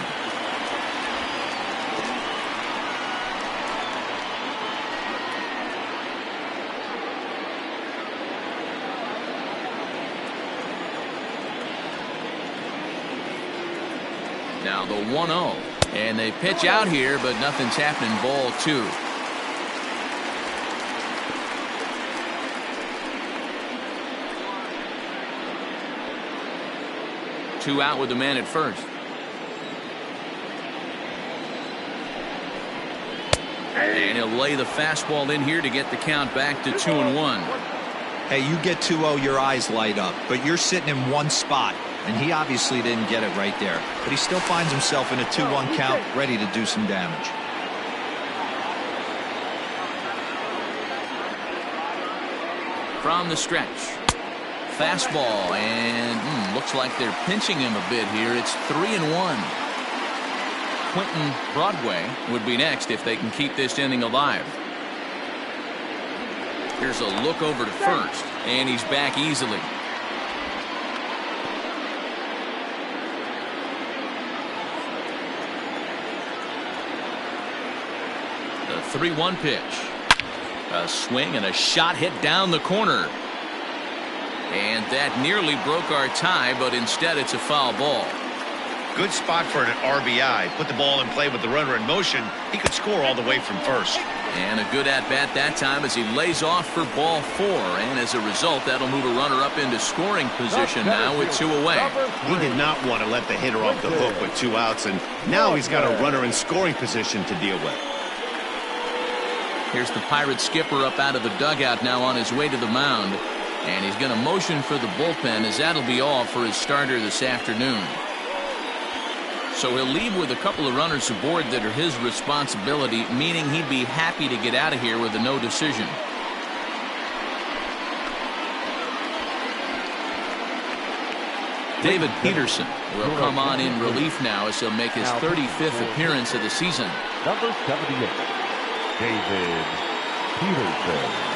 Now the 1-0, and they pitch out here, but nothing's happening. Ball 2. Two out with the man at first. And he'll lay the fastball in here to get the count back to 2-1. Hey, you get 2-0, your eyes light up, but you're sitting in one spot. And he obviously didn't get it right there. But he still finds himself in a 2-1 count, ready to do some damage. From the stretch. Fastball, and looks like they're pinching him a bit here. It's 3-1. Quentin Broadway would be next if they can keep this inning alive. Here's a look over to first, and he's back easily. The 3-1 pitch. A swing and a shot hit down the corner. And that nearly broke our tie, but instead it's a foul ball. Good spot for an RBI. Put the ball in play with the runner in motion. He could score all the way from first. And a good at-bat that time as he lays off for ball 4. And as a result, that'll move a runner up into scoring position now with 2 away. He did not want to let the hitter off the hook with 2 outs, and now he's got a runner in scoring position to deal with. Here's the Pirate skipper up out of the dugout now on his way to the mound. And he's going to motion for the bullpen, as that'll be all for his starter this afternoon. So he'll leave with a couple of runners aboard that are his responsibility, meaning he'd be happy to get out of here with a no decision. David Peterson will come on in relief now as he'll make his 35th appearance of the season. Number 78, David Peterson.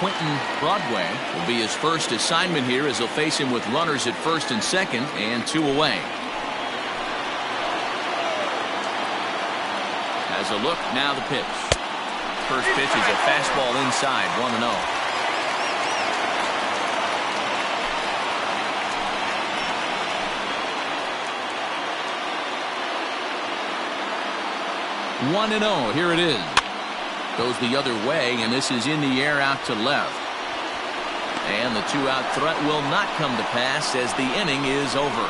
Quentin Broadway will be his first assignment here as he'll face him with runners at first and second and 2 away. As a look, now the pitch. First pitch is a fastball inside, 1-0. One and 0. Here it is. Goes the other way, and this is in the air out to left. And the 2-out threat will not come to pass as the inning is over.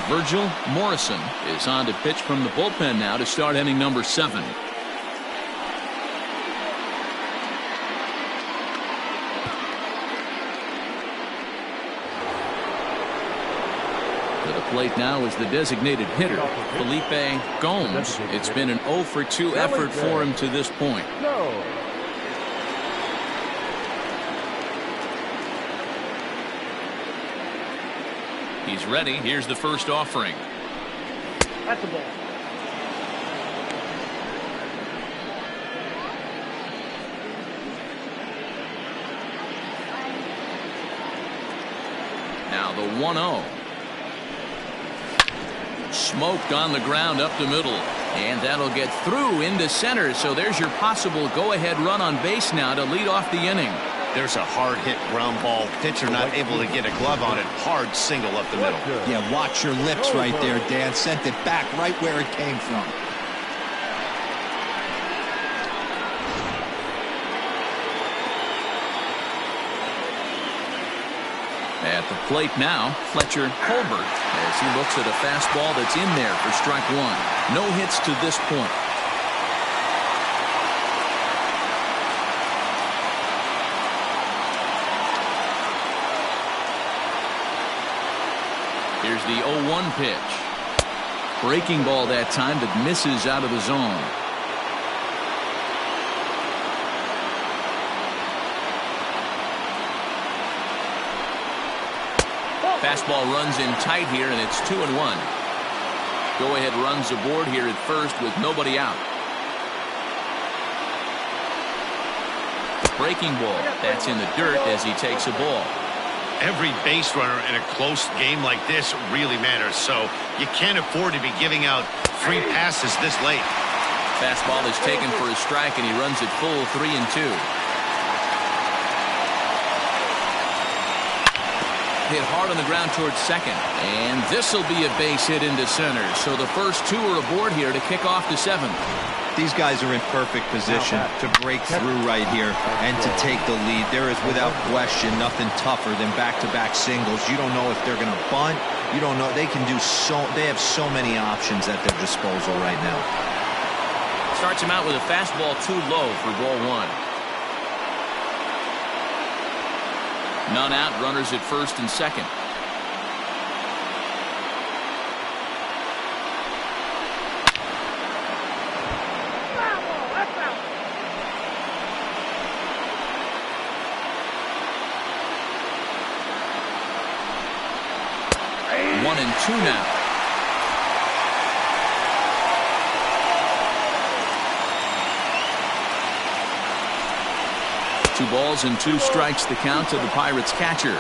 Virgil Morrison is on to pitch from the bullpen now to start inning number 7. To the plate now is the designated hitter, Felipe Gomes. It's been an 0 for 2 effort for him to this point. He's ready. Here's the first offering. That's a ball. Now the 1-0. Smoked on the ground up the middle. And that'll get through into center. So there's your possible go-ahead run on base now to lead off the inning. There's a hard hit ground ball. Pitcher not able to get a glove on it. Hard single up the middle. Yeah, watch your lips right there, Dan. Sent it back right where it came from. At the plate now, Fletcher Colbert, as he looks at a fastball that's in there for strike 1. No hits to this point. Here's the 0-1 pitch. Breaking ball that time that misses out of the zone. Fastball runs in tight here, and it's 2-1. Go-ahead runs aboard here at first with nobody out. Breaking ball. That's in the dirt as he takes a ball. Every base runner in a close game like this really matters, so you can't afford to be giving out free passes this late. Fastball is taken for a strike, and he runs it full 3-2. Hit hard on the ground towards second, and this will be a base hit into center. So the first 2 are aboard here to kick off the 7th. These guys are in perfect position to break through right here and to take the lead. There is without question nothing tougher than back-to-back singles. You don't know if they're going to bunt. You don't know. They can do they have so many options at their disposal right now. Starts him out with a fastball too low for ball 1. None out, runners at first and second. One and 2 now. Two balls and 2 strikes the count to the Pirates catcher.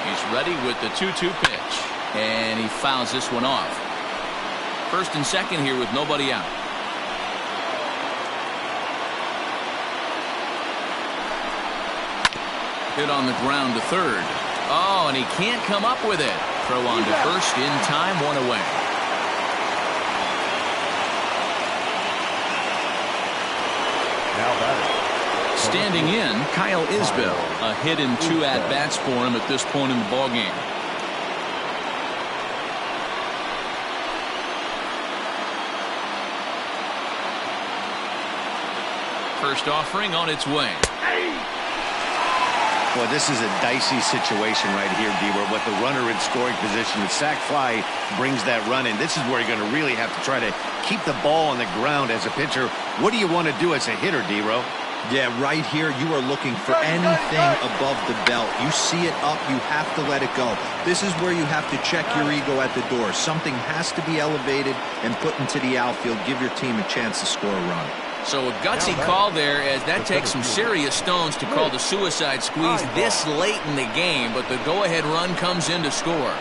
He's ready with the 2-2 pitch, and he fouls this one off. First and second here with nobody out. Hit on the ground to third. Oh, and he can't come up with it. Throw on to first in time, 1 away. Standing in, Kyle Isbell. A hit and 2 at-bats for him at this point in the ballgame. First offering on its way. Boy, this is a dicey situation right here, D-Where with the runner in scoring position. The sac fly brings that run in. This is where you're going to really have to try to keep the ball on the ground as a pitcher. What do you want to do as a hitter, D-Row? Yeah, right here, you are looking for anything above the belt. You see it up, you have to let it go. This is where you have to check your ego at the door. Something has to be elevated and put into the outfield. Give your team a chance to score a run. So a gutsy call there, as that takes some serious stones to call the suicide squeeze this late in the game, but the go-ahead run comes in to score.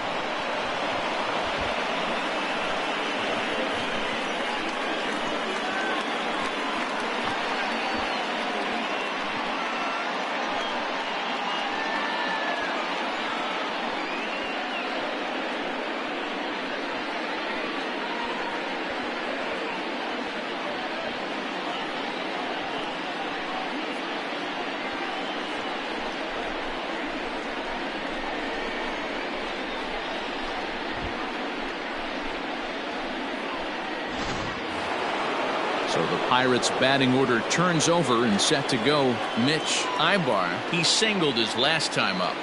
So the Pirates batting order turns over and set to go. Mitch Ibar, he singled his last time up.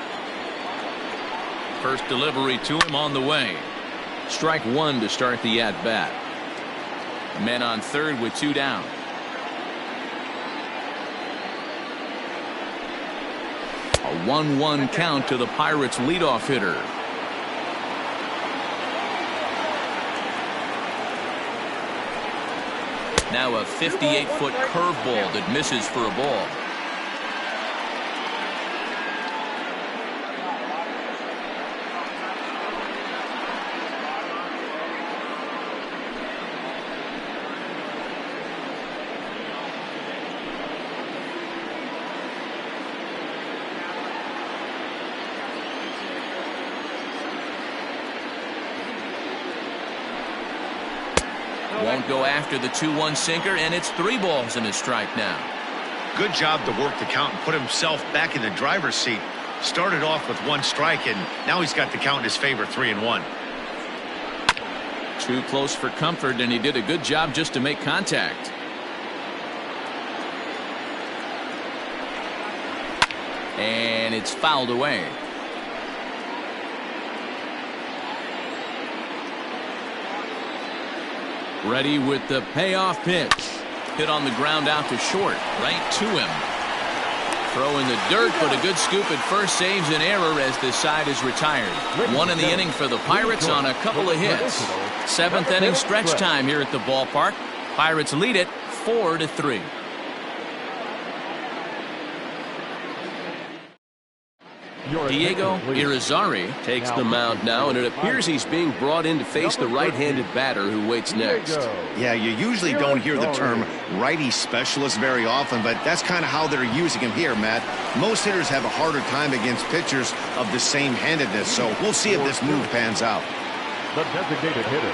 First delivery to him on the way. Strike one to start the at bat. Men on third with two down. A 1-1 count to the Pirates leadoff hitter. Now a 58-foot curveball that misses for a ball. Won't go after the 2-1 sinker, and it's 3 balls and a strike now. Good job to work the count and put himself back in the driver's seat. Started off with 1 strike, and now he's got the count in his favor, 3-1. Too close for comfort, and he did a good job just to make contact. And it's fouled away. Ready with the payoff pitch. Hit on the ground out to short. Right to him. Throw in the dirt, but a good scoop at first saves an error as this side is retired. 1 in the inning for the Pirates on a couple of hits. 7th inning stretch time here at the ballpark. Pirates lead it 4-3. Diego Irizarry takes the mound now, and it appears he's being brought in to face the right-handed batter who waits next. Yeah, you usually don't hear the term righty specialist very often, but that's kind of how they're using him here, Matt. Most hitters have a harder time against pitchers of the same handedness, so we'll see if this move pans out. The designated hitter,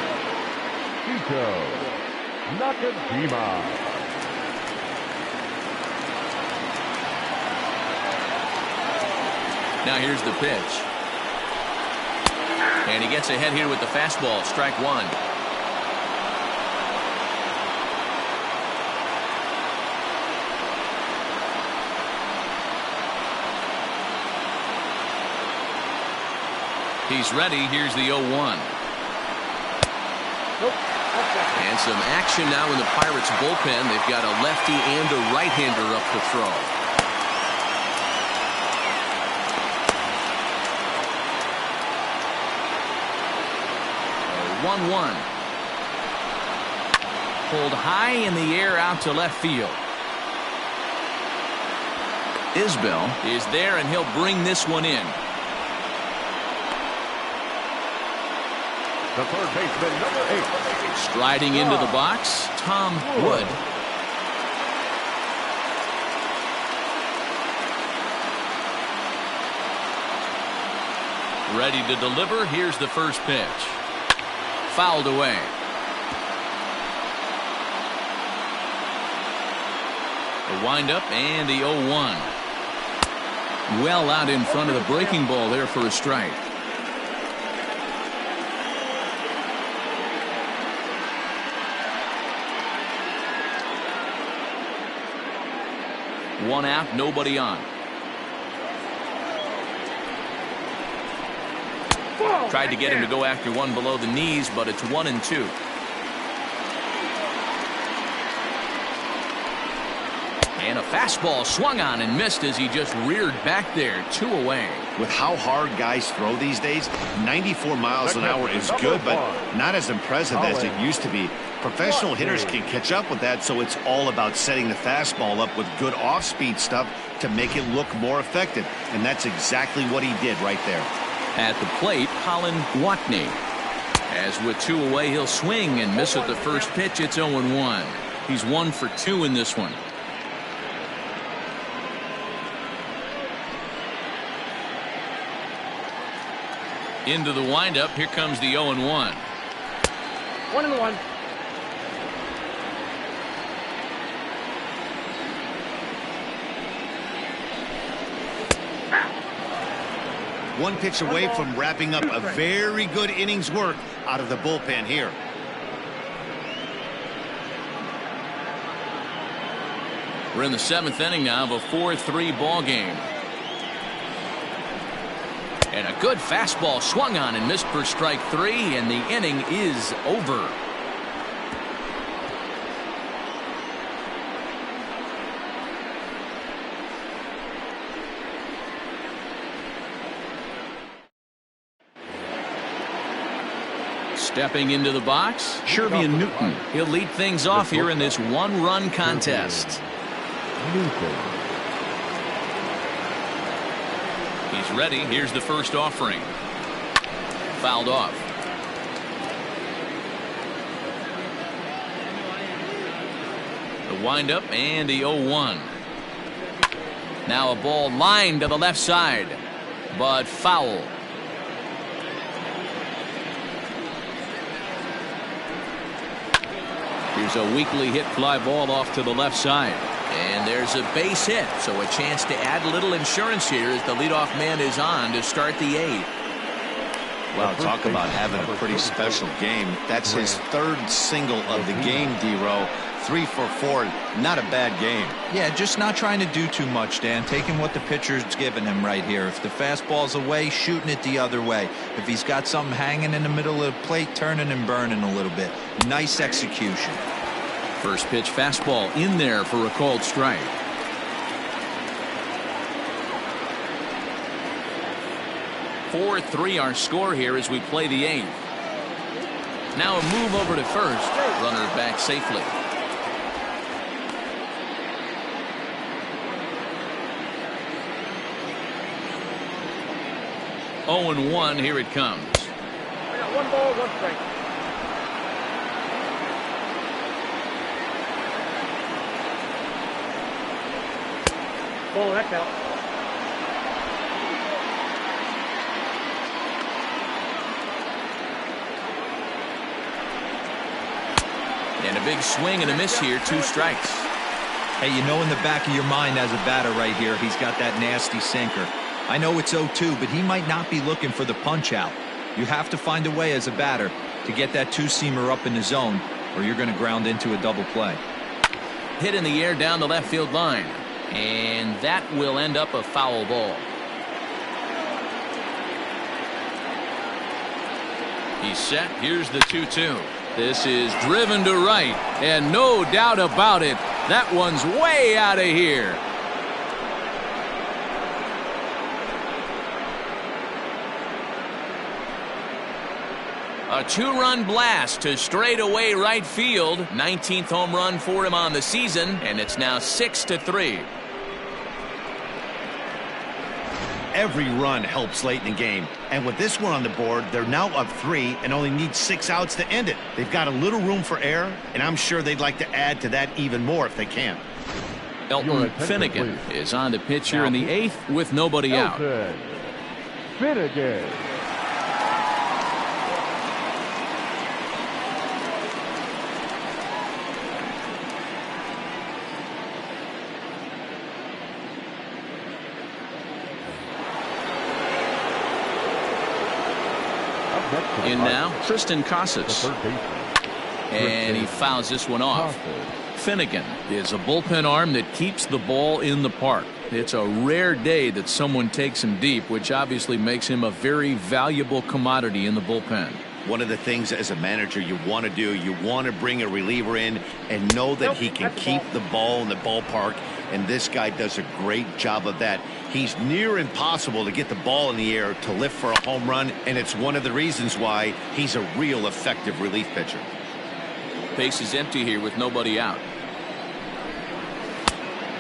Ito Nakajima. Now here's the pitch. And he gets ahead here with the fastball. Strike one. He's ready. Here's the 0-1. And some action now in the Pirates bullpen. They've got a lefty and a right-hander up to throw. 1-1. Pulled high in the air out to left field. Isbell is there, and he'll bring this one in. The third baseman, number 8. Striding into the box, Tom Wood. Ready to deliver. Here's the first pitch. Fouled away. The windup and the 0-1. Well out in front of the breaking ball there for a strike. One out, nobody on. Tried to get him to go after one below the knees, but it's 1-2. And a fastball swung on and missed as he just reared back there. 2 away. With how hard guys throw these days, 94 miles an hour is good, but not as impressive as it used to be. Professional hitters can catch up with that, so it's all about setting the fastball up with good off-speed stuff to make it look more effective. And that's exactly what he did right there. At the plate, Colin Watney. As with 2 away, he'll swing and miss at the first pitch. It's 0-1. He's 1 for 2 in this one. Into the windup. Here comes the 0-1. 1-1. One pitch away from wrapping up a very good innings work out of the bullpen here. We're in the 7th inning now of a 4-3 ball game. And a good fastball swung on and missed for strike 3, and the inning is over. Stepping into the box, Syracuse Newton. He'll lead things off here in this 1-run contest. He's ready. Here's the first offering. Fouled off. The windup and the 0-1. Now a ball lined to the left side, but foul. Here's a weakly hit fly ball off to the left side. And there's a base hit, so a chance to add a little insurance here as the leadoff man is on to start the 8th. Well, talk about having a pretty special game. That's his 3rd single of the game, D-Row. 3 for 4. Not a bad game. Yeah, just not trying to do too much, Dan. Taking what the pitcher's giving him right here. If the fastball's away, shooting it the other way. If he's got something hanging in the middle of the plate, turning and burning a little bit. Nice execution. First pitch fastball in there for a called strike. (4-3) our score here as we play the 8th. Now a move over to first. Runner back safely. Oh, 0-1. Here it comes. I got 1 ball, 1 strike. Oh, that counts. And a big swing and a miss here. 2 strikes. Hey, you know in the back of your mind as a batter right here, he's got that nasty sinker. I know it's 0-2, but he might not be looking for the punch out. You have to find a way as a batter to get that 2-seamer up in the zone, or you're going to ground into a double play. Hit in the air down the left field line. And that will end up a foul ball. He's set. Here's the 2-2. This is driven to right, and no doubt about it, that one's way out of here. A 2-run blast to straightaway right field. 19th home run for him on the season, and it's now 6-3. Every run helps late in the game. And with this one on the board, they're now up 3 and only need 6 outs to end it. They've got a little room for error, and I'm sure they'd like to add to that even more if they can. Elton Finnegan is on the pitch here in the 8th with nobody out. Finnegan. In now, Tristan Casas. And he fouls this one off. Finnegan is a bullpen arm that keeps the ball in the park. It's a rare day that someone takes him deep, which obviously makes him a very valuable commodity in the bullpen. One of the things as a manager you want to do, you want to bring a reliever in and know that he can keep the ball in the ballpark, and this guy does a great job of that. He's near impossible to get the ball in the air to lift for a home run, and it's one of the reasons why he's a real effective relief pitcher. Base is empty here with nobody out.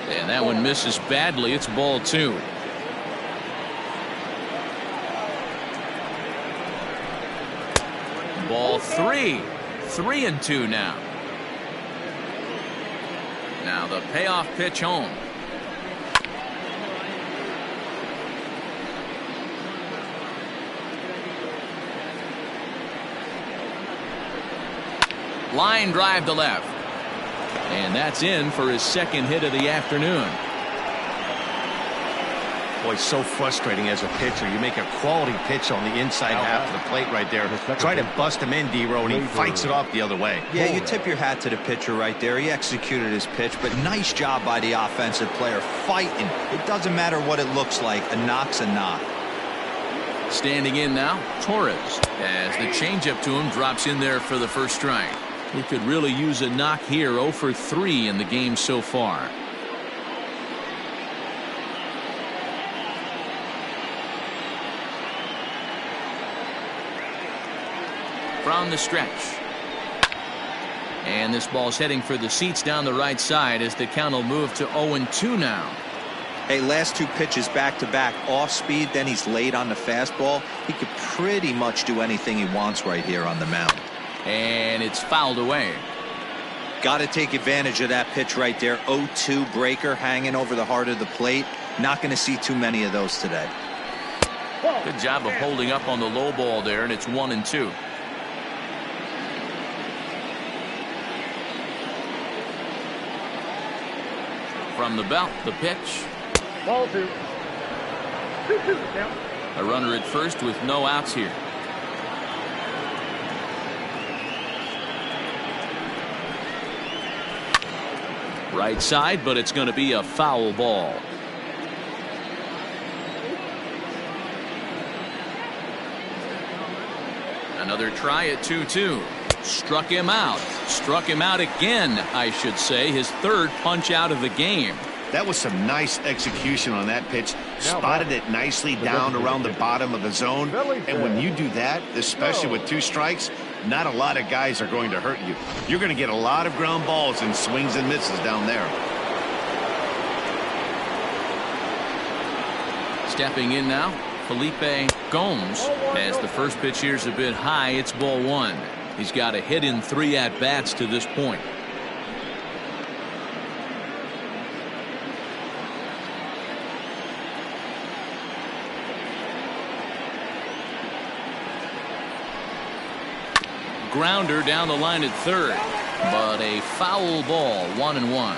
And that one misses badly. It's ball 2. Ball 3. 3-2 now. Now the payoff pitch home. Line drive to left. And that's in for his second hit of the afternoon. Boy, so frustrating as a pitcher. You make a quality pitch on the inside half of the plate right there. Try to bust him in, D-Row, and he fights it off the other way. Yeah, you tip your hat to the pitcher right there. He executed his pitch, but nice job by the offensive player fighting. It doesn't matter what it looks like. A knock's a knock. Standing in now, Torres, as the changeup to him drops in there for the first strike. He could really use a knock here. 0 for 3 in the game so far. From the stretch. And this ball's heading for the seats down the right side as the count will move to 0-2 now. Hey, last 2 pitches back-to-back off speed, then he's late on the fastball. He could pretty much do anything he wants right here on the mound. And it's fouled away. Got to take advantage of that pitch right there. 0-2 breaker hanging over the heart of the plate. Not going to see too many of those today. Good job of holding up on the low ball there, and it's 1-2. From the belt, the pitch. Ball 2. 2-2 count. A runner at first with no outs here. Right side, but it's going to be a foul ball. Another try at 2-2. Struck him out. Struck him out again, I should say. His third punch out of the game. That was some nice execution on that pitch. Spotted it nicely down around the bottom of the zone. And when you do that, especially with 2 strikes, not a lot of guys are going to hurt you. You're going to get a lot of ground balls and swings and misses down there. Stepping in now, Felipe Gomes. As the first pitch here's a bit high, it's ball 1. He's got a hit in 3 at-bats to this point. Grounder down the line at third, but a foul ball. 1-1.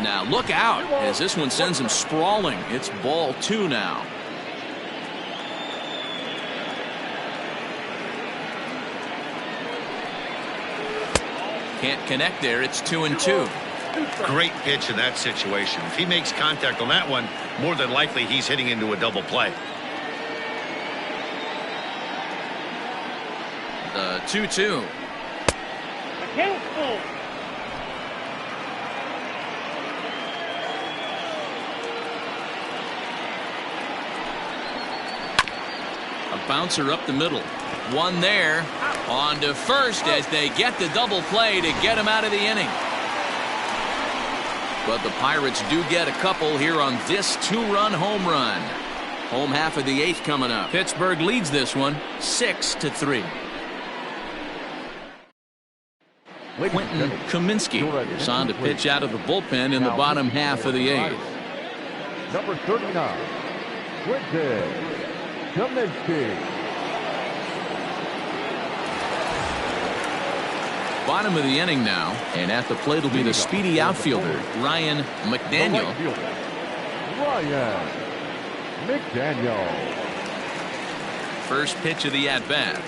Now look out as this one sends him sprawling. It's ball 2 now. Can't connect there. It's 2-2. Great pitch in that situation. If he makes contact on that one, more than likely he's hitting into a double play. The 2-2. A bouncer up the middle. One there. On to first as they get the double play to get him out of the inning. But the Pirates do get a couple here on this 2-run home run. Home half of the 8th coming up. Pittsburgh leads this one 6-3. Quentin Kaminsky is on to pitch out of the bullpen in the bottom half of the 8th. Number 39, Quentin Kaminsky. Bottom of the inning now, and at the plate will be the speedy outfielder Ryan McDaniel. Ryan McDaniel. First pitch of the at-bat.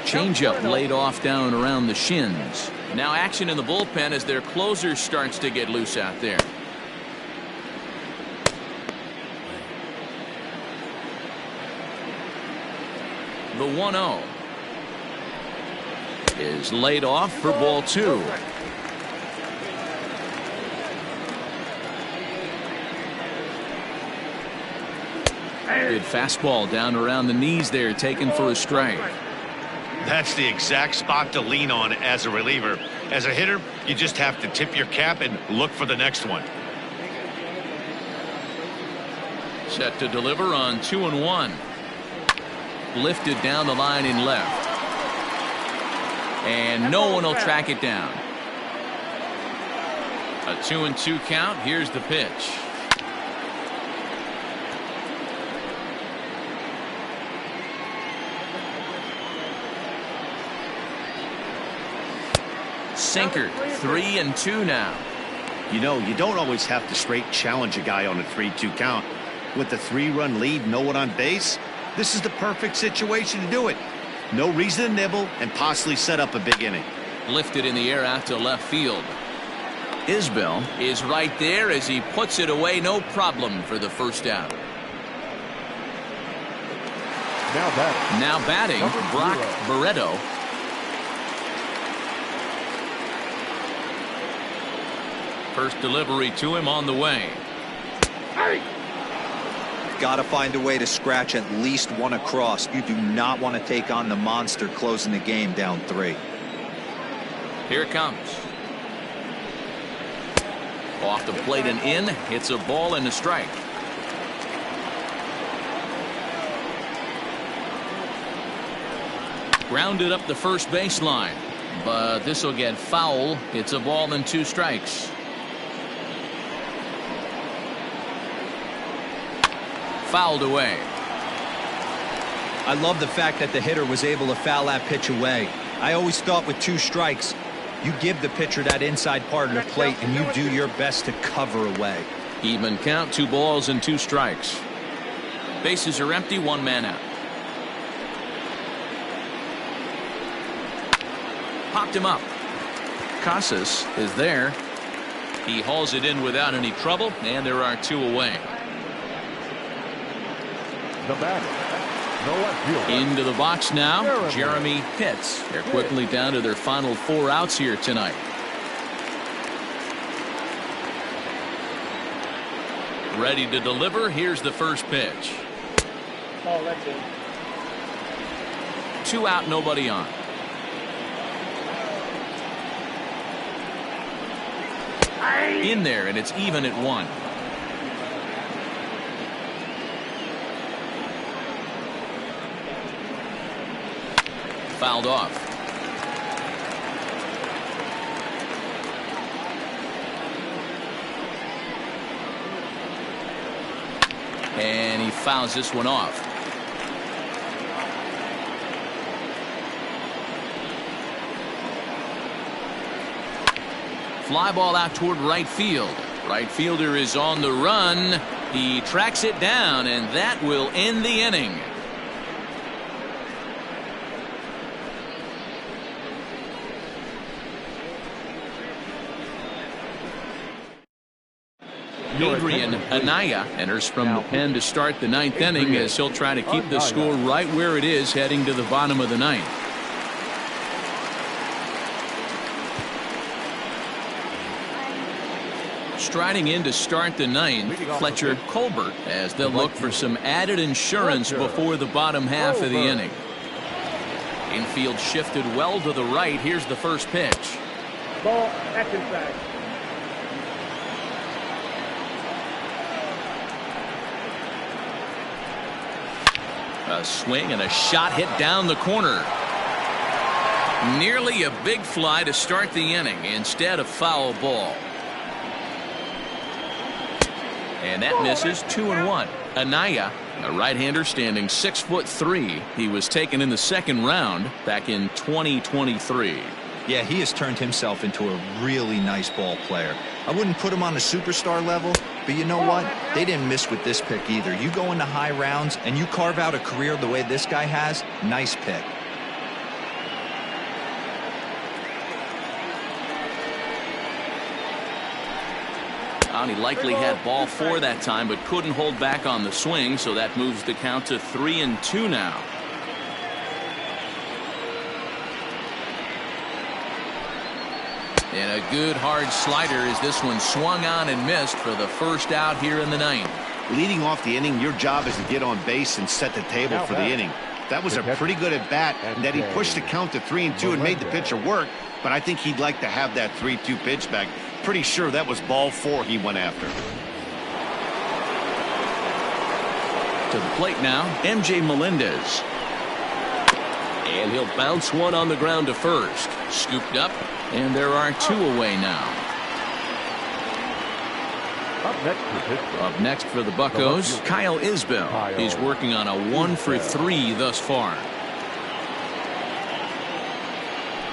Changeup laid off down around the shins. Now action in the bullpen as their closer starts to get loose out there. The 1-0 is laid off for ball 2. Good fastball down around the knees there, taken for a strike. That's the exact spot to lean on as a reliever. As a hitter, you just have to tip your cap and look for the next one. Set to deliver on 2-1. Lifted down the line in left. And no one will track it down. A 2-2 count. Here's the pitch. Sinker. 3-2 now. You know, you don't always have to straight challenge a guy on a 3-2 count. With the 3-run lead, no one on base, this is the perfect situation to do it. No reason to nibble and possibly set up a big inning. Lifted in the air out to left field. Isbell is right there as he puts it away. No problem for the first out. Now batting, Brock Barreto. First delivery to him on the way. Got to find a way to scratch at least one across. You do not want to take on the monster closing the game down 3. Here it comes. Off the plate and in. Hits a ball and a strike. Grounded up the first baseline. But this will get foul. It's a ball and 2 strikes. Fouled away. I love the fact that the hitter was able to foul that pitch away. I always thought with 2 strikes, you give the pitcher that inside part of the plate and you do your best to cover away. Even count, 2 balls and 2 strikes. Bases are empty, 1 man out. Popped him up. Casas is there. He hauls it in without any trouble, and there are 2 away. The batter, into the box now, Jeremy Pitts. They're quickly down to their final 4 outs here tonight. Ready to deliver. Here's the first pitch. Oh, that's it. 2 out, nobody on. In there, and it's even at 1. Fouled off. And he fouls this one off. Fly ball out toward right field. Right fielder is on the run. He tracks it down, and that will end the inning. Adrian Anaya enters from the pen to start the 9th inning as he'll try to keep the score right where it is heading to the bottom of the 9th. Striding in to start the 9th, Fletcher Colbert, as they'll look for some added insurance before the bottom half of the inning. Infield shifted well to the right. Here's the first pitch. Ball, that's inside. A swing and a shot hit down the corner. Nearly a big fly to start the inning. Instead, a foul ball. And that misses. 2-1. Anaya, a right-hander standing 6'3". He was taken in the 2nd round back in 2023. Yeah, he has turned himself into a really nice ball player. I wouldn't put him on a superstar level, but you know what? They didn't miss with this pick either. You go into high rounds and you carve out a career the way this guy has, nice pick. He likely had ball 4 that time, but couldn't hold back on the swing, so that moves the count to 3-2 now. And a good hard slider as this one swung on and missed for the first out here in the ninth. Leading off the inning, your job is to get on base and set the table for the inning. That was a pretty good at bat, and that he pushed the count to 3-2 and made the pitcher work, but I think he'd like to have that 3-2 pitch back. Pretty sure that was ball 4 he went after. To the plate now, MJ Melendez. And he'll bounce one on the ground to first. Scooped up, and there are 2 away now. Up next for the Buccos, Kyle Isbell. He's working on a 1-for-3 thus far.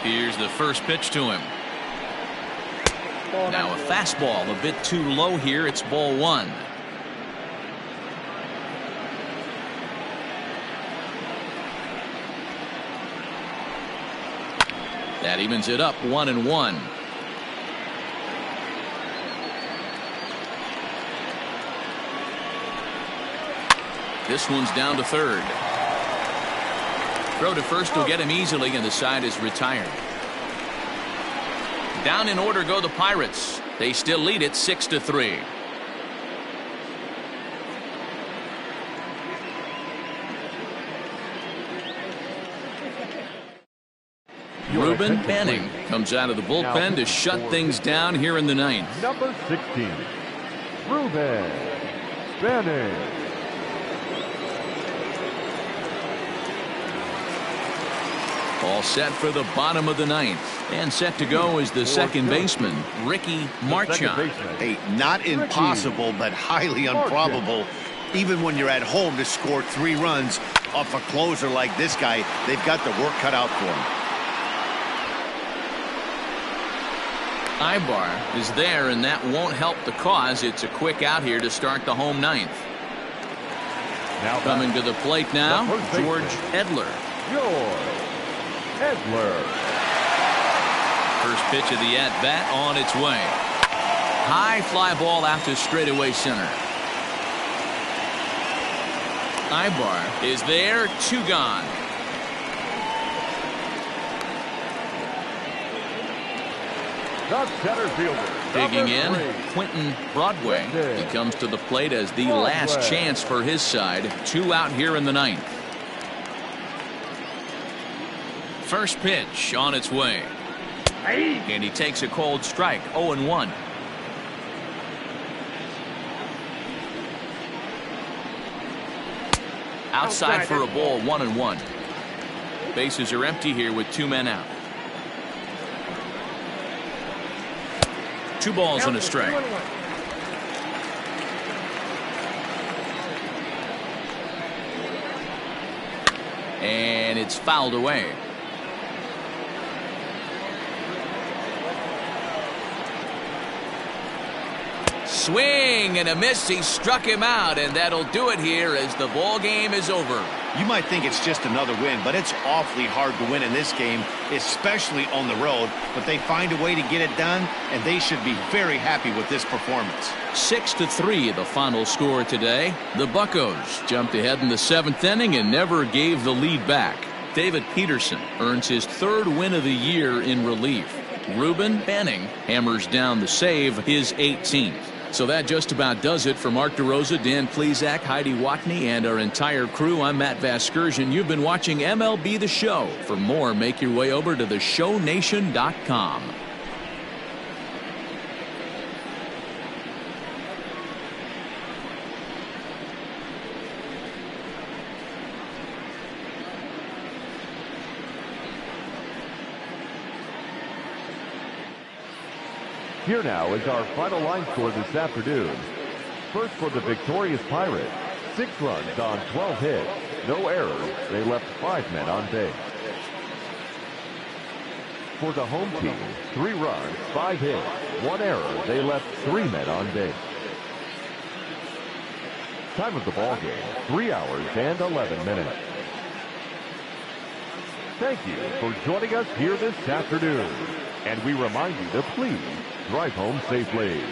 Here's the first pitch to him. Now a fastball a bit too low here. It's ball 1. That evens it up 1-1. This one's down to third. Throw to first will get him easily, and the side is retired. Down in order go the Pirates. They still lead it 6-3. Ruben Benning comes out of the bullpen to shut things down here in the ninth. Number 16, Ruben Benning. All set for the bottom of the ninth. And set to go is the second baseman, Ricky Marchand. Hey, not impossible, but highly improbable. Even when you're at home to score 3 runs off a closer like this guy, they've got the work cut out for him. Ibar is there, and that won't help the cause. It's a quick out here to start the home ninth. Now coming to the plate now, George Edler. First pitch of the at-bat on its way. High fly ball out to straightaway center. Ibar is there, 2 gone. The center fielder. Digging in, Quentin Broadway. He comes to the plate as the last chance for his side. 2 out here in the ninth. First pitch on its way. And he takes a cold strike, 0-1. Outside for a ball, 1-1. Bases are empty here with 2 men out. 2 balls and a strike. And it's fouled away. Swing and a miss. He struck him out, and that'll do it here as the ball game is over. You might think it's just another win, but it's awfully hard to win in this game, especially on the road. But they find a way to get it done, and they should be very happy with this performance. 6-3 the final score today. The Buccos jumped ahead in the 7th inning and never gave the lead back. David Peterson earns his 3rd win of the year in relief. Ruben Benning hammers down the save, his 18th. So that just about does it for Mark DeRosa, Dan Plesac, Heidi Watney, and our entire crew. I'm Matt Vasgersian. You've been watching MLB The Show. For more, make your way over to theshownation.com. Here now is our final line score this afternoon. First for the victorious Pirates, 6 runs on 12 hits, no errors. They left 5 men on base. For the home team, 3 runs, 5 hits, 1 error. They left 3 men on base. Time of the ball game, 3 hours and 11 minutes. Thank you for joining us here this afternoon. And we remind you to please drive home safely.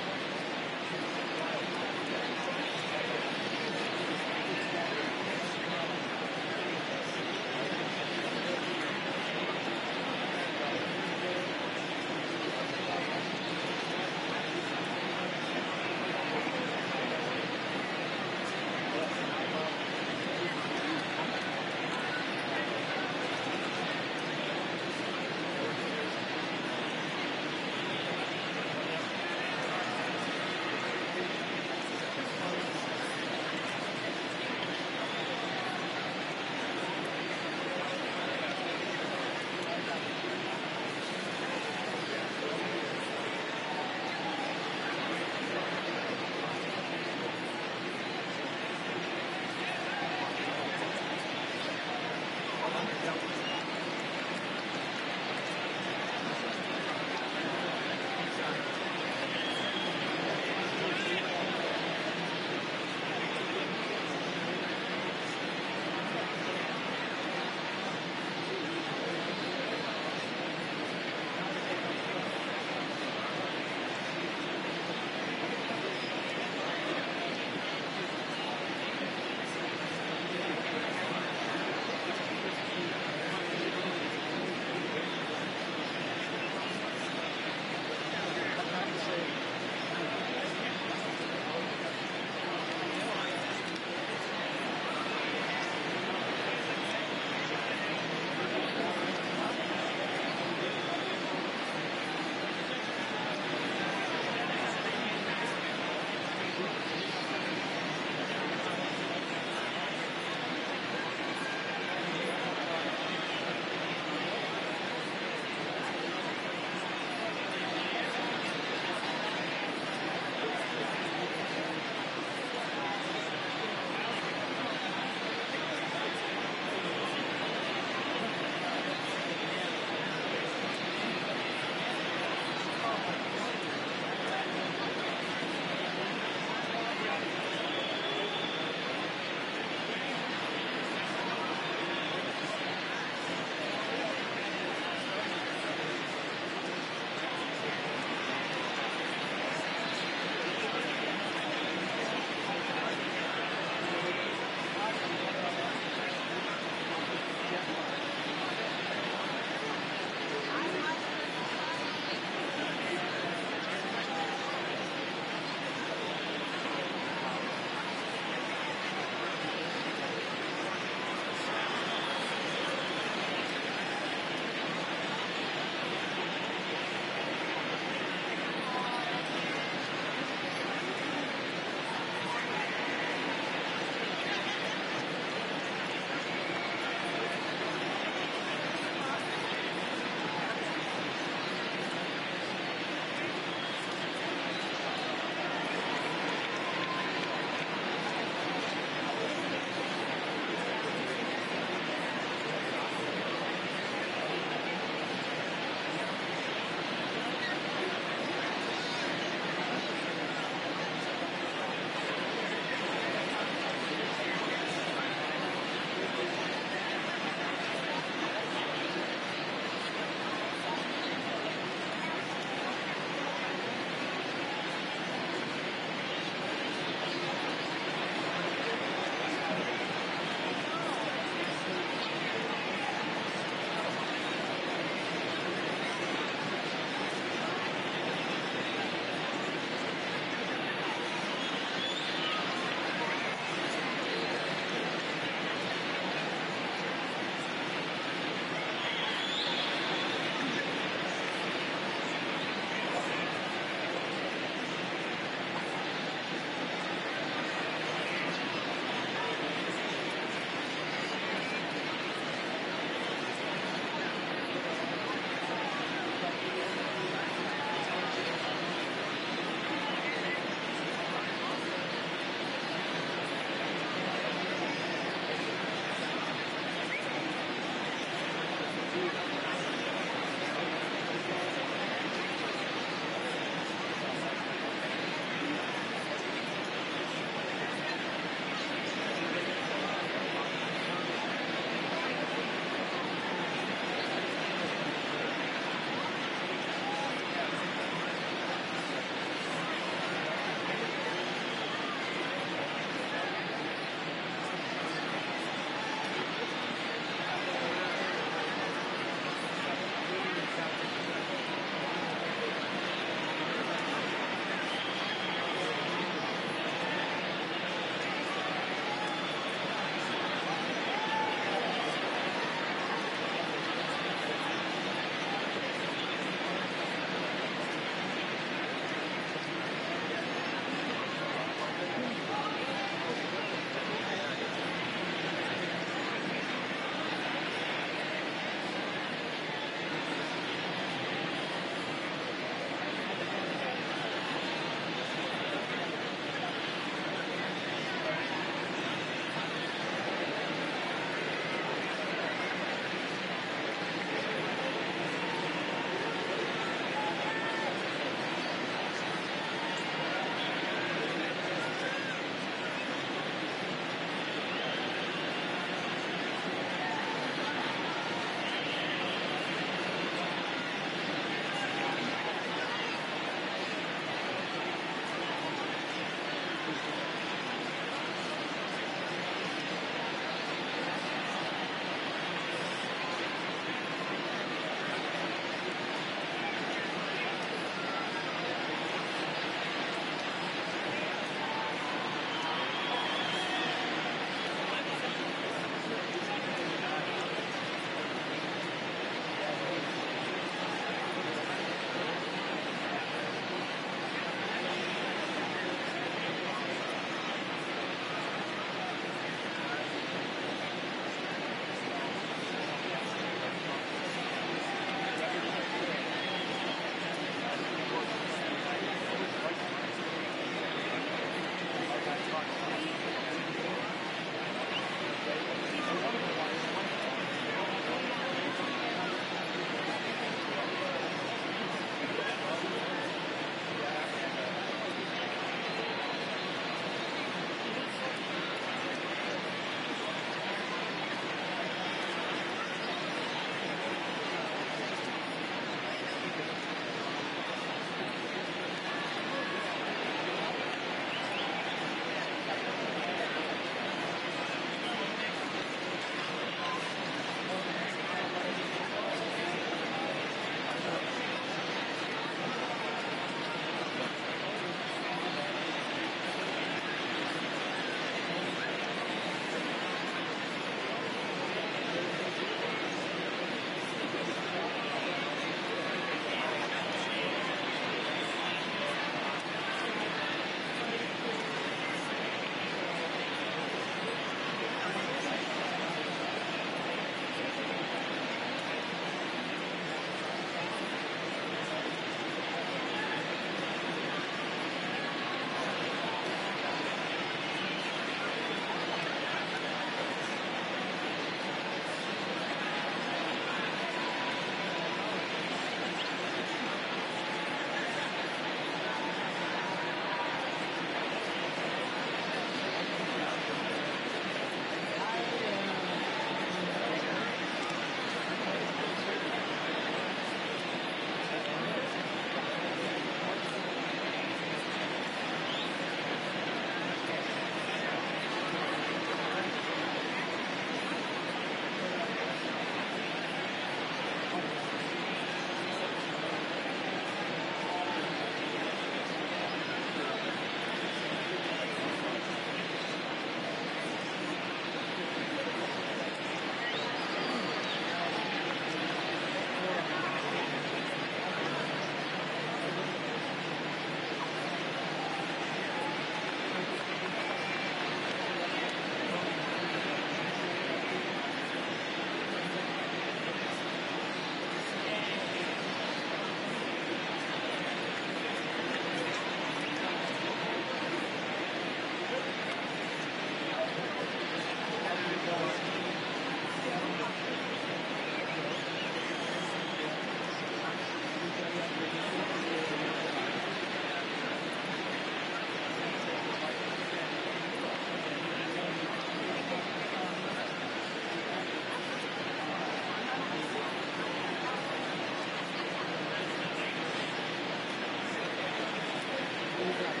He's not